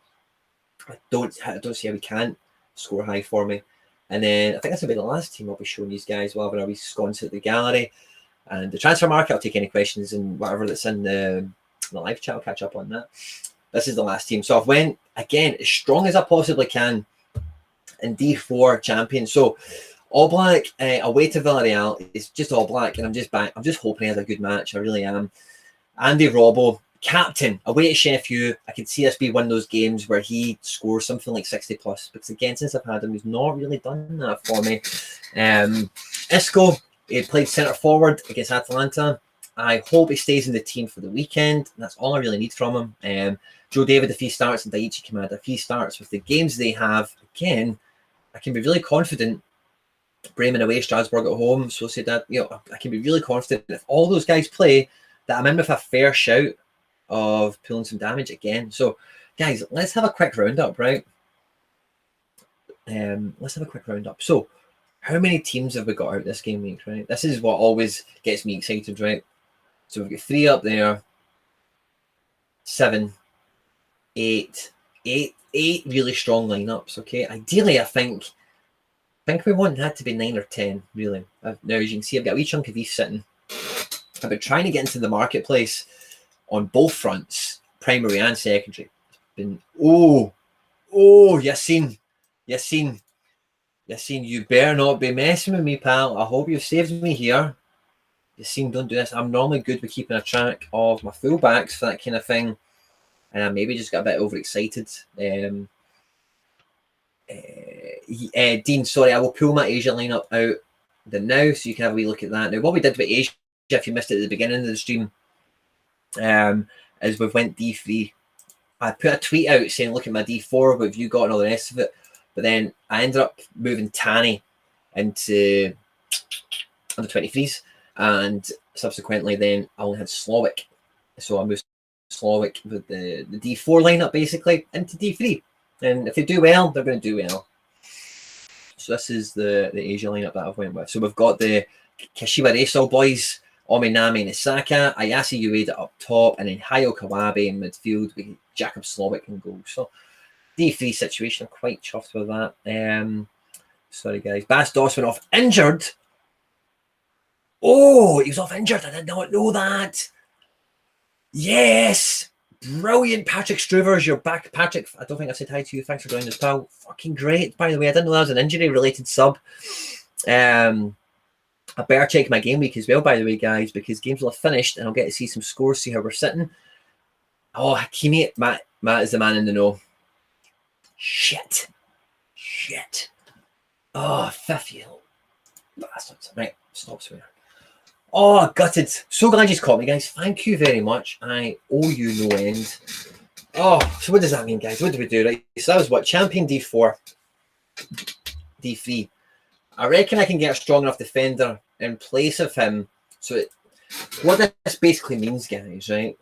I don't see how he can't score high for me. And then I think that's going to be the last team I'll be showing these guys. We'll have a wee sconce at the gallery. And the transfer market, I'll take any questions and whatever that's in the live chat, I'll catch up on that. This is the last team. So I've went, again, as strong as I possibly can in D4 champion. So All Black away to Villarreal is just All Black, and I'm just hoping he has a good match. I really am. Andy Robbo, captain, away to Chef U. I could see us be one of those games where he scores something like 60 plus, because again, since I've had him, he's not really done that for me. Isco, he played centre forward against Atalanta. I hope he stays in the team for the weekend. That's all I really need from him. Joe David, if he starts, and Daichi Kamada, if he starts, with the games they have, again, I can be really confident. Bremen away, Strasbourg at home, Sociedad, I can be really confident if all those guys play that I'm in with a fair shout of pulling some damage again. So, guys, let's have a quick roundup, right? Let's have a quick roundup. So, how many teams have we got out this game week, right? This is what always gets me excited, right? So we've got 3 up there, 7, 8 really strong lineups. Okay, ideally, I think we want that to be 9 or 10, really. Now, as you can see, I've got a wee chunk of these sitting. I've been trying to get into the marketplace on both fronts, primary and secondary. It's been Yassine, you better not be messing with me, pal. I hope you've saved me here. Yassine, don't do this. I'm normally good with keeping a track of my fullbacks for that kind of thing, and I maybe just got a bit overexcited. Dean, sorry, I will pull my Asia lineup out now so you can have a wee look at that. Now, what we did with Asia, if you missed it at the beginning of the stream, is we've went D3. I put a tweet out saying, look at my D4, what have you got, and all the rest of it. But then I ended up moving Tani into under 23s, and subsequently then I only had Slovic. So I moved Slovic with the D4 lineup basically into D3. And if they do well, they're going to do well. So this is the Asia lineup that I've went with. So we've got the Kashiwa Reysol boys, Ominami Nisaka, Ayase Ueda up top, and then Hayo Kawabe in midfield with Jakub Słowik in goal. So D3 situation, I'm quite chuffed with that. Sorry guys, Bas Doss went off injured. Oh, he was off injured. I did not know that. Yes. Brilliant, Patrick Struvers. You're back, Patrick. I don't think I said hi to you. Thanks for joining us, pal. Fucking great. By the way, I didn't know that was an injury-related sub. I better check my game week as well, by the way, guys, because games will have finished and I'll get to see some scores, see how we're sitting. Oh, Hakimi, Matt is the man in the know. Shit. Oh, fifth year. Bastards. Right, stop swearing. Oh, gutted. So glad you caught me, guys. Thank you very much. I owe you no end. Oh, so what does that mean, guys? What do we do? Right, so that was what? Champion D4. D3. I reckon I can get a strong enough defender in place of him. So what this basically means, guys, right?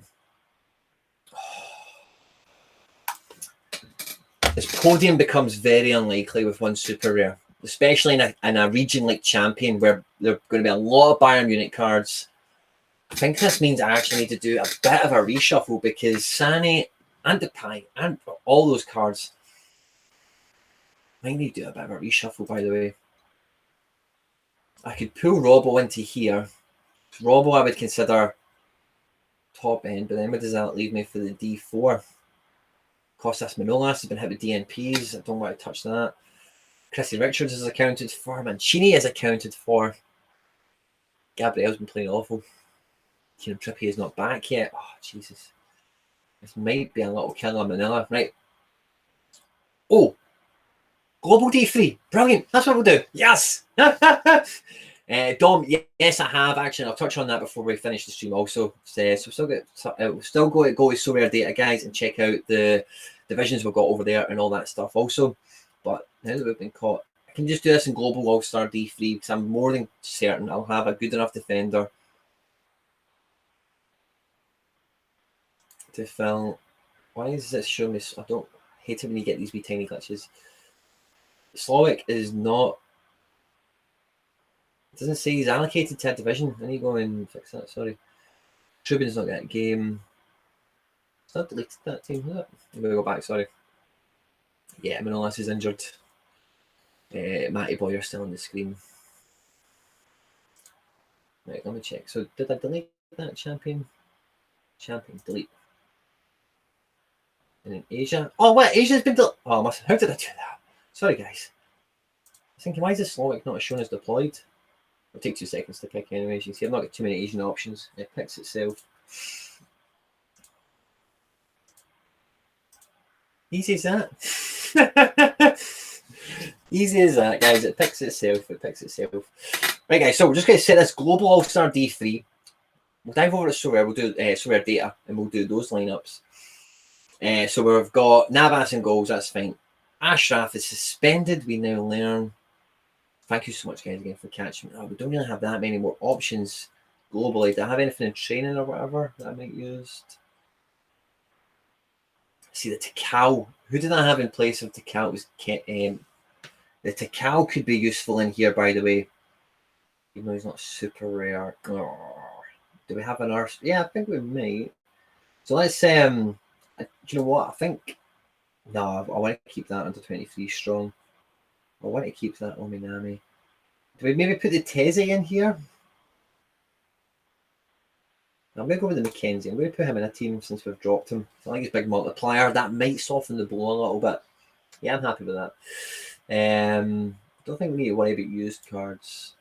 This podium becomes very unlikely with one super rare, especially in a region like Champion where there are going to be a lot of Bayern Munich cards. I think this means I actually need to do a bit of a reshuffle because Sané and Depay and all those cards, I might need to do a bit of a reshuffle, by the way. I could pull Robbo into here. Robbo I would consider top end, but then what does that leave me for the D4? Kostas Manolas has been hit with DNPs. I don't want to touch that. Chrissy Richards is accounted for. Mancini is accounted for. Gabriel's been playing awful. Kieran Trippier is not back yet. Oh, Jesus. This might be a little killer on Manila. Right. Oh. Global D3. Brilliant. That's what we'll do. Yes. Dom, yes, I have. Actually, I'll touch on that before we finish the stream also. So we'll still go to SoRare data, guys, and check out the divisions we've got over there and all that stuff also. But now that we've been caught, I can just do this in Global All-Star D3 because I'm more than certain I'll have a good enough defender to fill. Why is this showing me? I don't hate it when you get these wee tiny glitches. Słowik is not. It doesn't say he's allocated to a division. I need to go and fix that. Sorry. Trubin's not got a game. It's not deleted that team, is it? I'm going to go back. Sorry. Yeah, Manolas is injured. Matty Boyer still on the screen. Right, let me check. So, did I delete that champion? Champion, delete. And then Asia. Oh, what? Asia's been deleted. Oh, how did I do that? Sorry, guys. I was thinking, why is this Słowik not shown as deployed? It'll take 2 seconds to pick anyway. As you can see, I've not got too many Asian options. It picks itself. Easy as that. Easy as that, guys. It picks itself. Right, guys. So we're just going to set this Global All-Star D3. We'll dive over to SoRare. We'll do SoRare data, and we'll do those lineups. So we've got Navas and goals. That's fine. Ashraf is suspended. We now learn. Thank you so much, guys, again for catching me. Oh, we don't really have that many more options globally. Do I have anything in training or whatever that I might use? See, the Takao. Who did I have in place of Takao? It was the Takao could be useful in here, by the way. Even though he's not super rare. Oh, do we have an arse? Yeah, I think we may. So let's do you know what? I think no, I want to keep that under 23 strong. I want to keep that Ominami. Do we maybe put the Teze in here? I'm going to go with the McKenzie. I'm going to put him in a team since we've dropped him. I think he's big multiplier. That might soften the blow a little bit. Yeah, I'm happy with that. Don't think we need to worry about used cards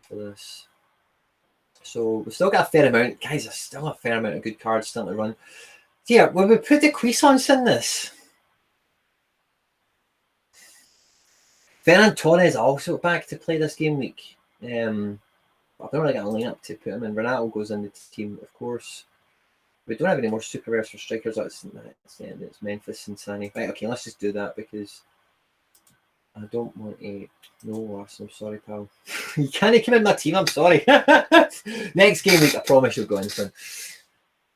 for this. So we've still got a fair amount. Guys, there's still a fair amount of good cards still to run. Yeah, will we put the Cuisance in this? Ferran Torres also back to play this game week. I've not really got a lineup to put him in. Renato goes in the team, of course. We don't have any more super rares for strikers. That's the end. It's Memphis and Sani. Right, okay, let's just do that because I don't want a no worse. I'm sorry, pal. You can't come in my team. I'm sorry. Next game week, I promise you'll go in, son.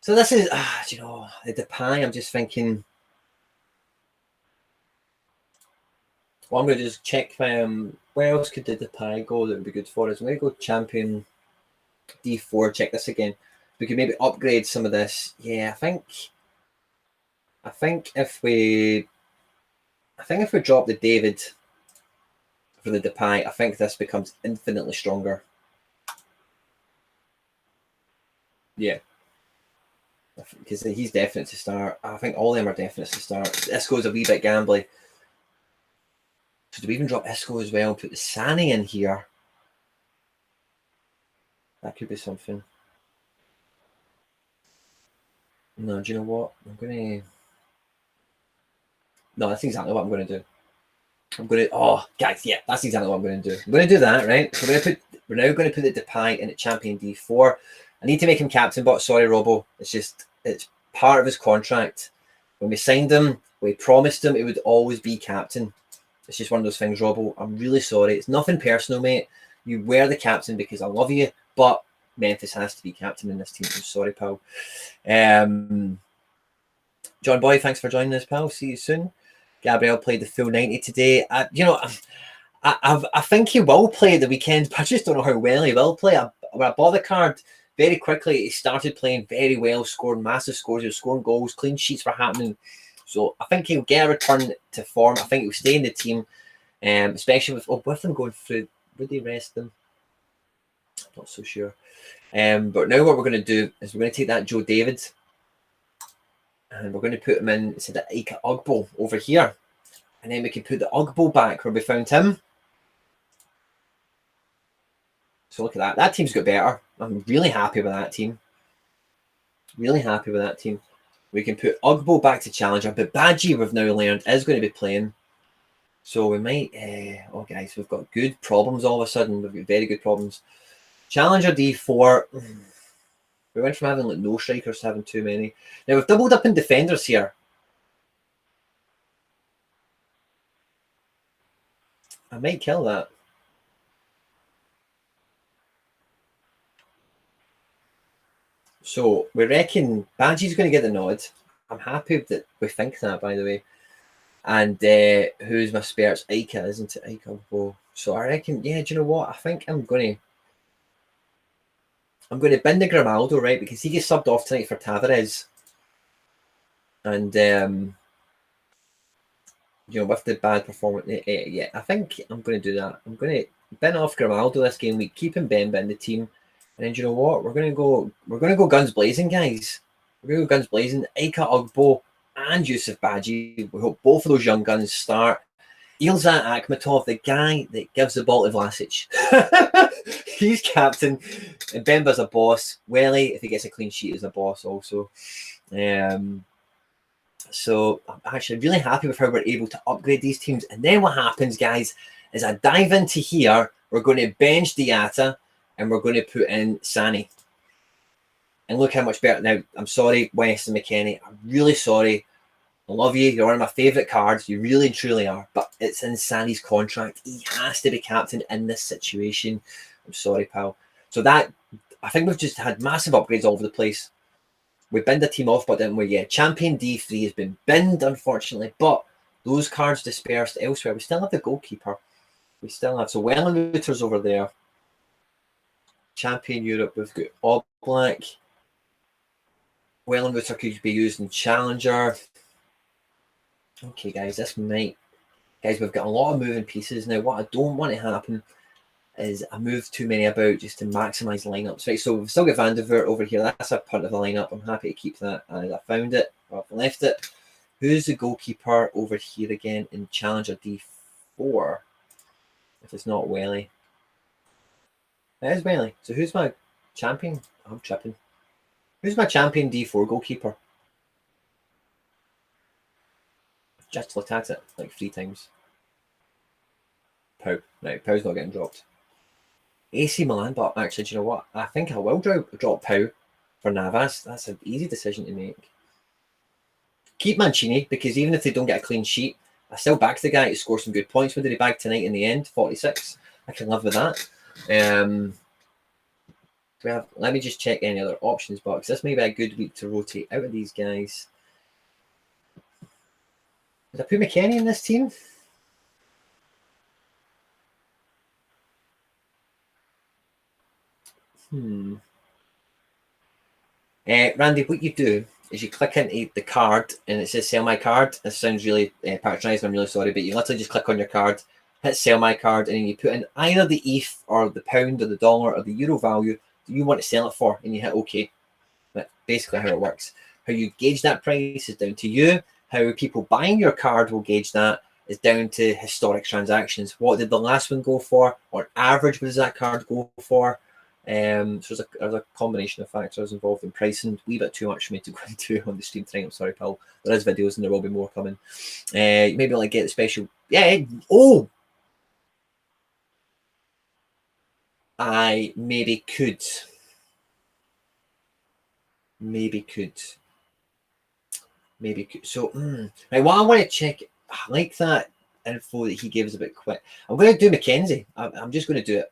So this is, you know, the Depay. I'm just thinking. What I'm going to do is check where else could the pie go that would be good for us. I'm going to go champion D4, check this again. We could maybe upgrade some of this. Yeah, I think if we drop the David for the Depay, I think this becomes infinitely stronger. Yeah. Because he's definite to start. I think all of them are definite to start. Isco's a wee bit gambly. So do we even drop Isco as well and put the Sani in here? That could be something. No, do you know what? No, that's exactly what I'm going to do. Oh, guys, yeah, that's exactly what I'm going to do. I'm going to do that, right? So we're now going to put the Depay in at champion D4. I need to make him captain, but sorry, Robbo. It's part of his contract. When we signed him, we promised him it would always be captain. It's just one of those things, Robbo. I'm really sorry. It's nothing personal, mate. You were the captain because I love you, but Memphis has to be captain in this team. I'm sorry, pal. John Boy, thanks for joining us, pal. See you soon. Gabriel played the full 90 today. I think he will play the weekend, but I just don't know how well he will play. When I bought the card, very quickly he started playing very well, scoring massive scores. He was scoring goals, clean sheets were happening. So I think he'll get a return to form. I think he'll stay in the team, especially with them going through. Would they rest them? I'm not so sure. But now what we're going to do is we're going to take that Joe David and we're going to put him in instead of Ika Ugbo over here. And then we can put the Ugbo back where we found him. So look at that. That team's got better. I'm really happy with that team. Really happy with that team. We can put Ugbo back to challenger, but Badgie we've now learned is going to be playing. So we might... oh, guys, we've got good problems all of a sudden. We've got very good problems. Challenger D4. We went from having like no strikers to having too many. Now we've doubled up in defenders here. I might kill that. So we reckon Badgie's going to get the nod. I'm happy that we think that, by the way. And who's my spares? Ika, isn't it? Ika. Oh. So I reckon, yeah, do you know what? I think I'm going to bin the Grimaldo, right? Because he gets subbed off tonight for Tavares. And, with the bad performance, yeah, I think I'm going to do that. I'm going to bin off Grimaldo this game week, keep him Bemba in the team. And then, do you know what? We're going to go guns blazing, guys. We're going to go guns blazing. Ika Ugbo and Yusuf Badji. We hope both of those young guns start. Ilzat Akhmatov, the guy that gives the ball to Vlasic. He's captain. And Bemba's a boss. Welly, if he gets a clean sheet, is a boss also. So I'm actually really happy with how we're able to upgrade these teams. And then what happens, guys, is I dive into here. We're going to bench Diatta and we're going to put in Sani. And look how much better. Now, I'm sorry, Weston McKennie. I'm really sorry. I love you. You're one of my favourite cards. You really and truly are. But it's in Sani's contract. He has to be captain in this situation. I'm sorry, pal. So that, I think we've just had massive upgrades all over the place. We binned the team off, but then champion D3 has been binned, unfortunately. But those cards dispersed elsewhere. We still have the goalkeeper. We still have. So Wellenreuter's over there. Champion Europe, we've got All Black. Wellenreuter could be used in Challenger. Okay, guys, guys, we've got a lot of moving pieces. Now, what I don't want to happen is I move too many about just to maximise lineups. Right, so we've still got Van der Voort over here. That's a part of the lineup. I'm happy to keep that. I found it. I've left it. Who's the goalkeeper over here again in Challenger D4? If it's not Welly. It is Welly. So who's my champion? I'm tripping. Who's my champion D4 goalkeeper? Just looked at it like 3 times. Pau. Right, Pau's not getting dropped. AC Milan, but actually, do you know what? I think I will drop Pau for Navas. That's an easy decision to make. Keep Mancini, because even if they don't get a clean sheet, I still back the guy to score some good points. What did he bag tonight in the end? 46. I can live with that. Let me just check any other options box. This may be a good week to rotate out of these guys. Did I put McKennie in this team? Randy, what you do is you click into the card and it says sell my card. This sounds really patronising, I'm really sorry, but you literally just click on your card, hit sell my card, and then you put in either the ETH or the pound or the dollar or the euro value that you want to sell it for, and you hit OK. That's basically how it works. How you gauge that price is down to you. How people buying your card will gauge that is down to historic transactions. What did the last one go for? What average does that card go for? So there's a combination of factors involved in pricing. A wee bit too much for me to go into on the stream tonight. I'm sorry, pal. There is videos and there will be more coming. Maybe like get the special. Yeah. Oh, I maybe could. Maybe could. Maybe could. So, right. What I want to check, I like that info that he gave us a bit quick. I'm going to do Mackenzie. I'm just going to do it.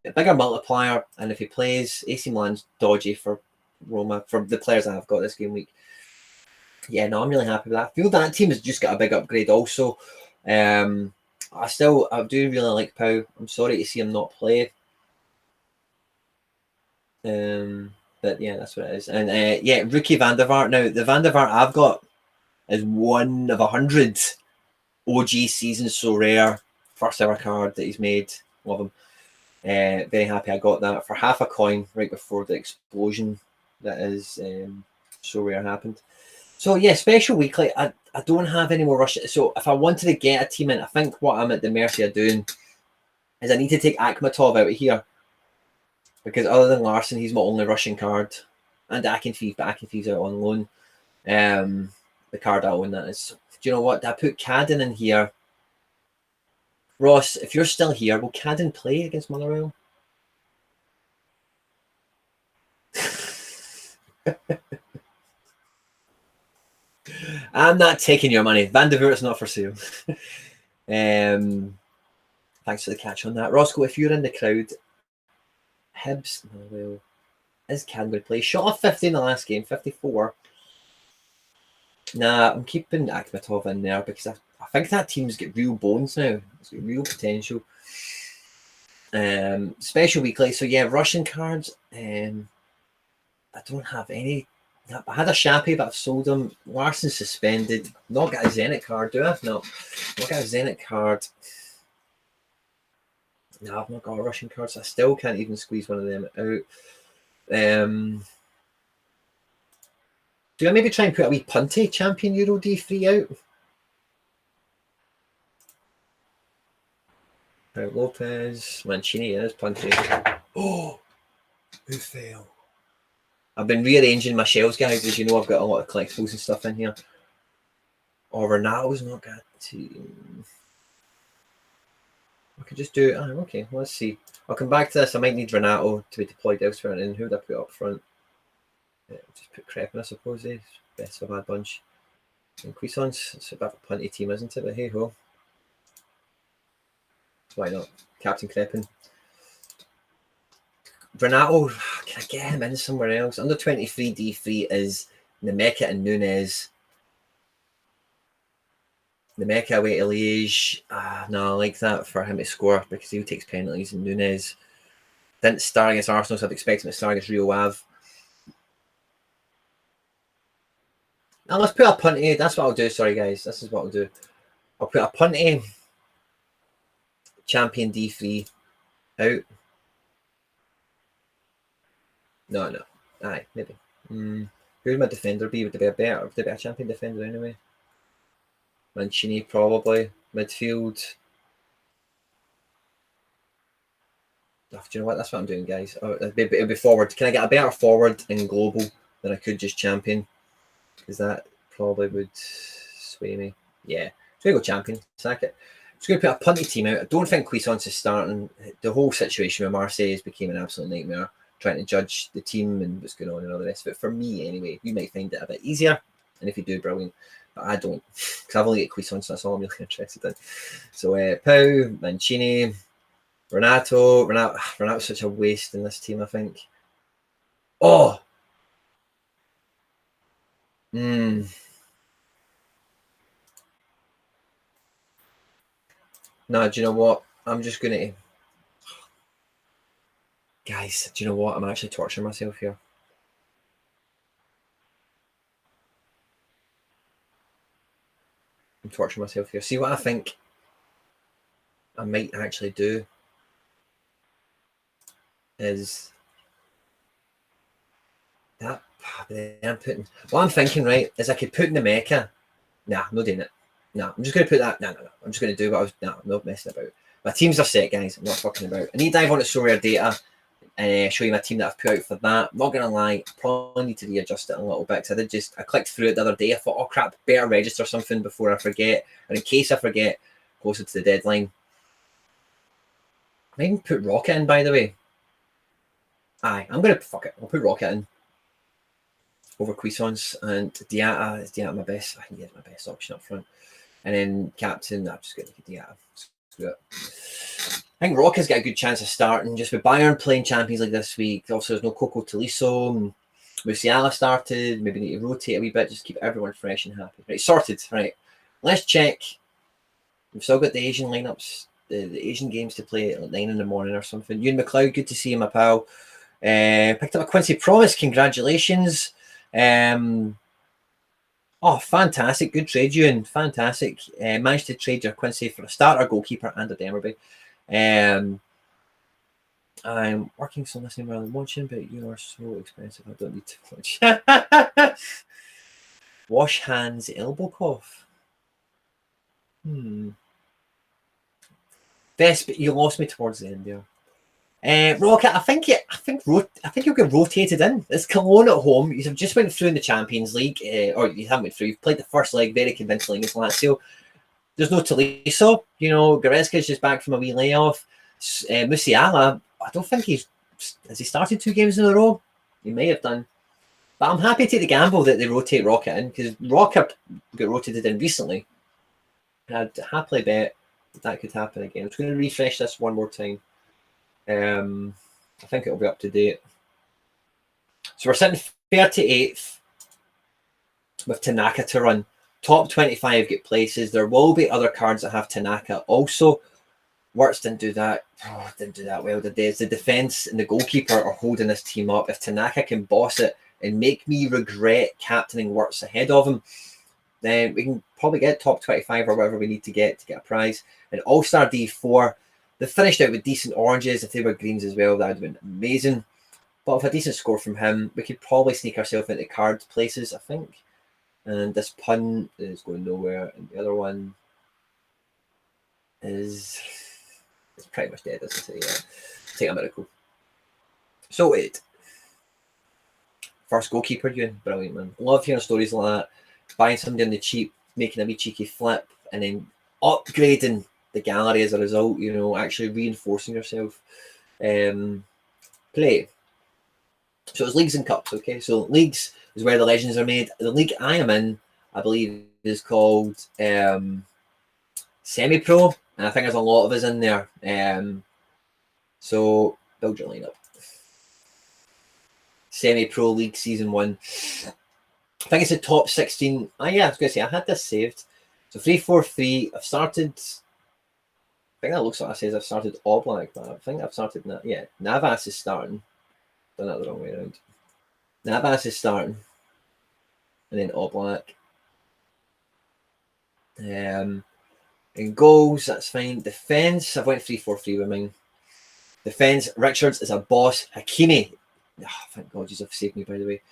A bigger multiplier, and if he plays, AC Milan's dodgy for Roma, for the players that I've got this game week. Yeah, no, I'm really happy with that. I feel that team has just got a big upgrade also. I do really like Pau. I'm sorry to see him not play. But yeah, that's what it is. And yeah, rookie Van der Vaart. Now, the Van der Vaart I've got is 1 of 100 OG seasons, SoRare. First ever card that he's made. Love him. Very happy I got that for half a coin right before the explosion that is SoRare happened. So yeah, special weekly. I don't have any more Russian. So if I wanted to get a team in, I think what I'm at the mercy of doing is I need to take Akhmatov out of here. Because other than Larson, he's my only Russian card. And Akinfeev, but Akinfeev's out on loan. The card I own, that is. So, do you know what? I put Cadden in here. Ross, if you're still here, will Cadden play against Motherwell? I'm not taking your money. Van der Vaart's not for sale. Thanks for the catch on that. Roscoe, if you're in the crowd, Hibs, Motherwell, is Cadden going to play? Shot off 50 in the last game, 54. Nah, I'm keeping Akhmatov in there because I think that team's got real bones now. It's got real potential. Special weekly. So yeah, Russian cards. I don't have any. I had a Shappy, but I've sold him. Larson suspended. Not got a Zenit card, do I? No. Not got a Zenit card. No, I've not got a Russian card, so I still can't even squeeze one of them out. Do I maybe try and put a wee punty champion Euro D3 out? Right, Lopez, Mancini, is punty. Oh, who fell? I've been rearranging my shelves, guys. As you know, I've got a lot of collectibles and stuff in here. Oh, Ronaldo's not got team. I could just do it. Oh, okay, let's see. I'll come back to this. I might need Renato to be deployed elsewhere. And who would I put up front? Just put Crepin, I suppose. Best of a bad bunch. And Cuisance. It's a bit of a punty team, isn't it? But hey ho. Why not? Captain Crepin. Renato, can I get him in somewhere else? Under 23 D3 is Nemeka and Nunez. Nemeka away to Liège. No, I like that for him to score because he takes penalties. And Nunez didn't start against Arsenal, so I'd expect him to start against Rio Ave. Now let's put a punty. That's what I'll do. Sorry, guys. This is what I'll do. I'll put a punty champion D3 out. No. Aye, maybe. Who would my defender be? Would there be a champion defender anyway? Mancini, probably. Midfield. Oh, do you know what? That's what I'm doing, guys. It'll be forward. Can I get a better forward in global than I could just champion? Because that probably would sway me. Yeah. So we go champion. Sack it. Just going to put a punty team out. I don't think Cuisance is starting. The whole situation with Marseille has become an absolute nightmare. Trying to judge the team and what's going on and all the rest of it. For me, anyway, you might find it a bit easier. And if you do, brilliant. But I don't. Because I've only got Cuisance, so that's all I'm really interested in. So, Pau, Mancini, Renato's such a waste in this team, I think. Oh! No, do you know what? I'm just going to... Guys, do you know what? I'm actually torturing myself here. I'm torturing myself here. See what I think I might actually do is that. I'm putting. What I'm thinking, right, is I could put in the mecha. Nah, I'm not doing it. Nah, I'm just going to put that. No. I'm just going to do what I was. Nah, I'm not messing about. My teams are set, guys. I'm not fucking about. I need to dive on to SoRare data and show you my team that I've put out for that. I'm not going to lie, probably need to readjust it a little bit because I clicked through it the other day. I thought, oh crap, better register something before I forget. And in case I forget, closer to the deadline. I might even put Rocket in, by the way. Aye, I'm going to, fuck it, I'll put Rocket in over Cuisance, and Diata is Diata my best. I can get my best option up front. And then captain, I'm just going to get Diata. Screw it. I think Rock has got a good chance of starting. Just with Bayern playing Champions League this week, also there's no Coco Tolisso. Musiala started. Maybe need to rotate a wee bit, just keep everyone fresh and happy. Right, sorted. Right, let's check. We've still got the Asian lineups, the Asian games to play at like 9 in the morning or something. Ewan McLeod, good to see you, my pal. Picked up a Quincy Promise. Congratulations. Oh, fantastic. Good trade, Ewan. Fantastic. Managed to trade your Quincy for a starter, goalkeeper, and a Demerby. I'm working, so listening rather than watching, but you are so expensive. I don't need to watch. Wash hands, elbow cough. Best, but you lost me towards the end there. Rocket, I think you'll get rotated in. It's Cologne at home. You've just went through in the Champions League, or you haven't went through. You've played the first leg very convincingly against Lazio. There's no Tolisso. You know, Goretzka's just back from a wee layoff. Musiala, I don't think has he started 2 games in a row? He may have done. But I'm happy to take the gamble that they rotate Rocket in, because Rocket got rotated in recently. I'd happily bet that could happen again. I'm just going to refresh this one more time. I think it'll be up to date. So we're sitting 38th with Tanaka to run. Top 25 get places. There will be other cards that have Tanaka also. Wirtz didn't do that. Oh, didn't do that well today. The defence and the goalkeeper are holding this team up. If Tanaka can boss it and make me regret captaining Wirtz ahead of him, then we can probably get top 25 or whatever we need to get a prize. And All-Star D4, they finished out with decent oranges. If they were greens as well, that would have been amazing. But with a decent score from him, we could probably sneak ourselves into card places, I think. And this pun is going nowhere. And the other one is... it's pretty much dead, isn't it? Yeah. Take a miracle. So it. First goalkeeper, you brilliant, man. Love hearing stories like that. Buying somebody on the cheap, making a wee cheeky flip, and then upgrading the gallery as a result, you know, actually reinforcing yourself. Play. So it's leagues and cups, okay? So leagues is where the legends are made. The league I am in, I believe, is called Semi-Pro, and I think there's a lot of us in there. So build your lineup. Semi-Pro League Season 1. I think it's the top 16. Yeah, I was going to say, I had this saved. So 3-4-3. I've started... I think that looks like it says I've started Oblak, but I think I've started... Yeah, Navas is starting. Done that the wrong way around. Navas is starting. And then Oblak. In goals, that's fine. Defence, I've went 3-4-3 with mine. Defence, Richards is a boss. Hakimi, thank God you've saved me, by the way.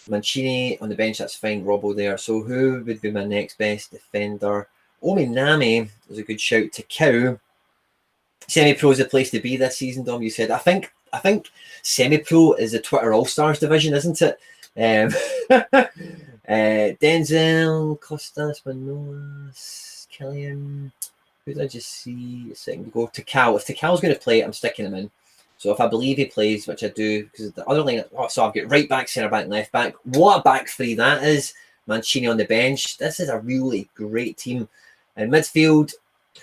Mancini on the bench, that's fine. Robbo there. So who would be my next best defender? Omi Nami is a good shout. To Cow. Semi-Pro is the place to be this season, Dom. You said. I think Semi-Pro is the Twitter All-Stars division, isn't it? Denzel, Costas, Manolas, Killian. Who did I just see a second ago? Takao. If Takao's going to play, I'm sticking him in. So if I believe he plays, which I do, because the other line, so I've got right back, centre back, left back. What a back three that is. Mancini on the bench. This is a really great team. And midfield,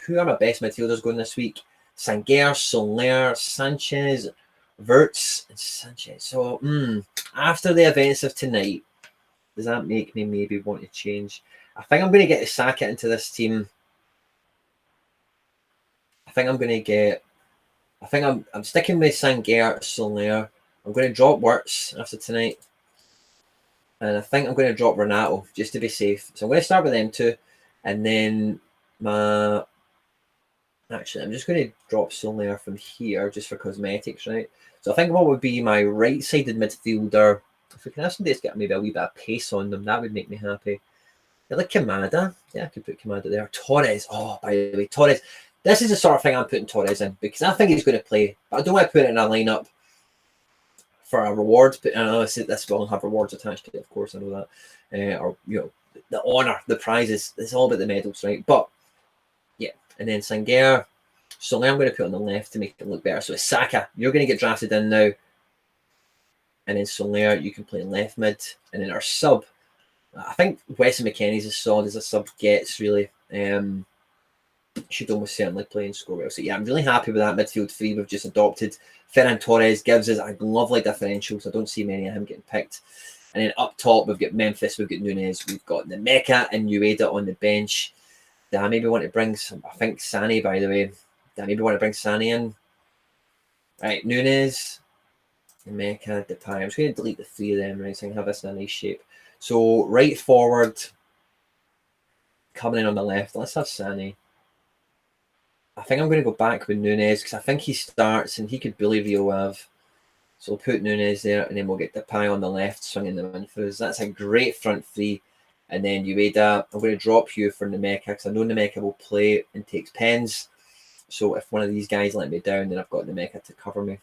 who are my best midfielders going this week? Sanger, SoRare, Sanchez, Wirtz, and Sanchez. So after the events of tonight, does that make me maybe want to change? I think I'm going to get Saka into this team. I think I'm going to get I think I'm sticking with Sangair, SoRare. I'm going to drop Wirtz after tonight. And I think I'm going to drop Renato just to be safe. So I'm going to start with them two. And then actually, I'm just going to drop SoRare from here just for cosmetics, right? So I think what would be my right-sided midfielder, if we can have somebody that's got maybe a wee bit of pace on them, that would make me happy. I like Kamada. Yeah, I could put Kamada there. Torres. Oh, by the way, Torres. This is the sort of thing I'm putting Torres in because I think he's going to play. But I don't want to put it in a lineup for a reward. But I know this will have rewards attached to it, of course. I know that. Or, the honour, the prizes. It's all about the medals, right? But, yeah. And then Sangair. So now I'm going to put on the left to make it look better. So it's Saka. You're going to get drafted in now. And then SoRare, you can play left mid. And then our sub. I think Weston McKennie's as solid as a sub gets, really. Should almost certainly play and score well. So, yeah, I'm really happy with that midfield three we've just adopted. Ferran Torres gives us a lovely differential, so I don't see many of him getting picked. And then up top, we've got Memphis, we've got Nunes, we've got Nemeka and Ueda on the bench. Do I maybe want to bring some, I think Sane, by the way. Do I maybe want to bring Sane in? Right, Nunes, Nemeka, Depay. I'm just going to delete the three of them, right, so I can have this in a nice shape. So, right forward, coming in on the left, let's have Sane. I think I'm going to go back with Nunes because I think he starts and he could bully Rio Ave. So we'll put Nunes there and then we'll get Depay on the left, swinging them in for us. That's a great front three. And then Ueda, I'm going to drop you for Nemeka because I know Nemeka will play and takes pens. So if one of these guys let me down, then I've got Nemeka to cover me.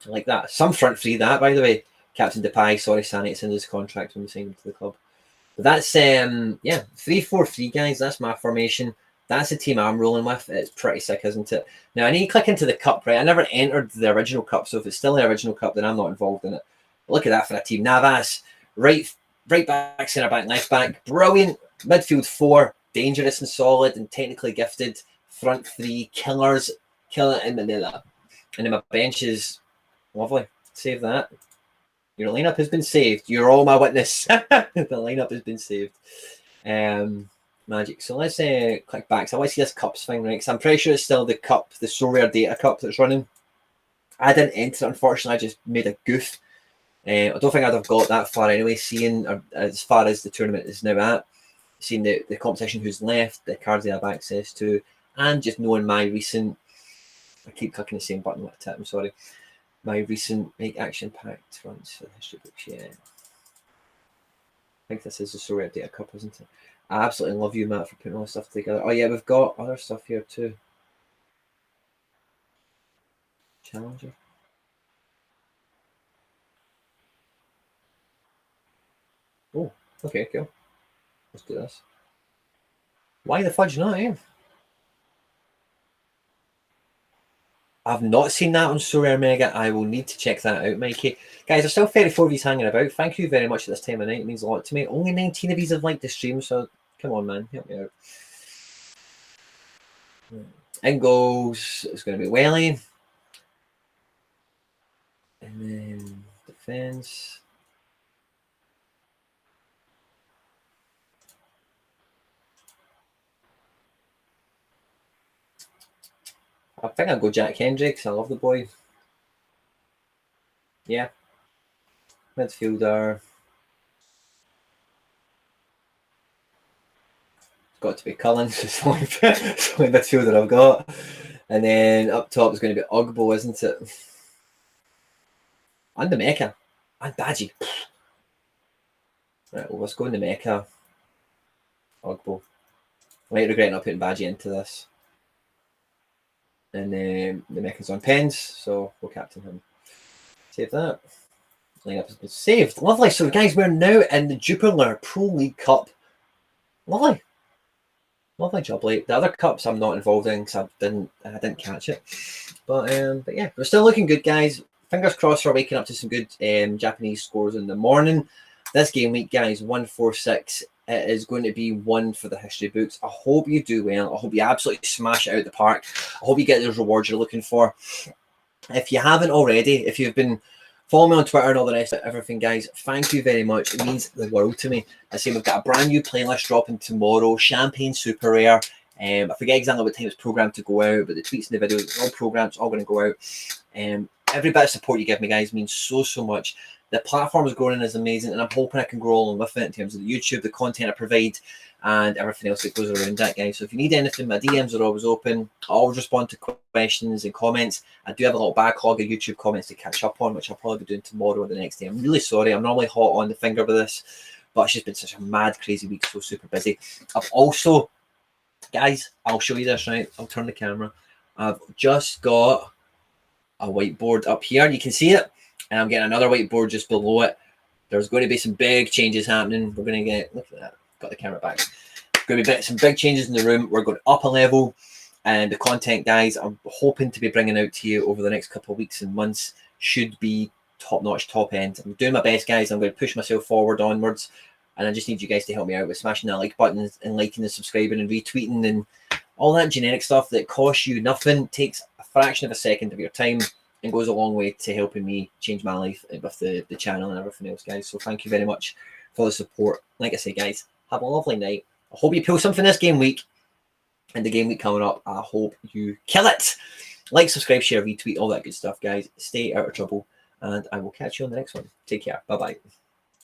I like that. Some front three, that, by the way. Captain Depay, sorry, Sane, it's in his contract when we signed him to the club. But that's, 3-4-3, guys. That's my formation. That's the team I'm rolling with. It's pretty sick, isn't it? Now, I need to click into the cup, right? I never entered the original cup, so if it's still the original cup, then I'm not involved in it. But look at that for a team. Navas, right back, centre back, left back. Brilliant. Midfield four, dangerous and solid and technically gifted. Front three, killers, killer in Manila. And then my bench is lovely. Save that. Your lineup has been saved. You're all my witness. The lineup has been saved. Magic. So let's click back. So I want to see this cups thing, right? Because I'm pretty sure it's still the cup, the SoRare data cup that's running. I didn't enter, unfortunately. I just made a goof. I don't think I'd have got that far anyway, seeing as far as the tournament is now at, seeing the competition, who's left, the cards they have access to, and just knowing my recent, I keep clicking the same button with a tip, I'm sorry, my recent make action packed runs for the history books, yeah. I think this is the SoRare data cup, isn't it? I absolutely love you, Matt, for putting all this stuff together. Oh, yeah, we've got other stuff here too. Challenger. Oh, okay, cool. Let's do this. Why the fudge not, eh? I've not seen that on SoRare Mega. I will need to check that out, Mikey. Guys, there's still 34 of these hanging about. Thank you very much at this time of night. It means a lot to me. Only 19 of these have liked the stream, so come on, man. Help me out. In goals, it's going to be Welly. And then defence. I think I'll go Jack Hendricks. I love the boy. Yeah. Midfielder. Got to be Cullen. It's the only midfielder I've got. And then up top is going to be Ogbo, isn't it? And the Mecha. And Badgie. Right, well, let's go in the Mecha. Ogbo. I might regret not putting Badgie into this. And then the Mecha's on pens, so we'll captain him. Save that. Lineup has been saved. Lovely. So, guys, we're now in the Jupiler Pro League Cup. Lovely. Lovely job, Blake. The other cups I'm not involved in because I didn't catch it. But yeah, we're still looking good, guys. Fingers crossed we're waking up to some good Japanese scores in the morning. This game week, guys, 146. It is going to be one for the history books. I hope you do well. I hope you absolutely smash it out the park. I hope you get those rewards you're looking for. If you haven't already, if you've been following me on Twitter and all the rest of everything, guys, thank you very much. It means the world to me. I say we've got a brand new playlist dropping tomorrow. Champagne Super Rare. I forget exactly what time it's programmed to go out, but the tweets and the videos, it's all programmed, it's all going to go out. Every bit of support you give me, guys, means so much. The platform is growing and is amazing, and I'm hoping I can grow along with it in terms of the YouTube, the content I provide, and everything else that goes around that, guys. So if you need anything, my DMs are always open. I always respond to questions and comments. I do have a little backlog of YouTube comments to catch up on, which I'll probably be doing tomorrow or the next day. I'm really sorry. I'm normally hot on the finger with this, but it's just been such a mad, crazy week, so super busy. I've also, guys, I'll show you this, right? I'll turn the camera. I've just got a whiteboard up here. You can see it. And I'm getting another whiteboard just below it. There's going to be some big changes happening. We're going to get, look at that, got the camera back. Going to be some big changes in the room. We're going up a level. And the content, guys, I'm hoping to be bringing out to you over the next couple of weeks and months should be top-notch, top-end. I'm doing my best, guys. I'm going to push myself forward onwards. And I just need you guys to help me out with smashing that like button and liking and subscribing and retweeting and all that generic stuff that costs you nothing, takes a fraction of a second of your time, and goes a long way to helping me change my life with the channel and everything else, guys. So thank you very much for the support. Like I say, guys, have a lovely night. I hope you pull something this game week. And the game week coming up, I hope you kill it. Like, subscribe, share, retweet, all that good stuff, guys. Stay out of trouble. And I will catch you on the next one. Take care. Bye-bye.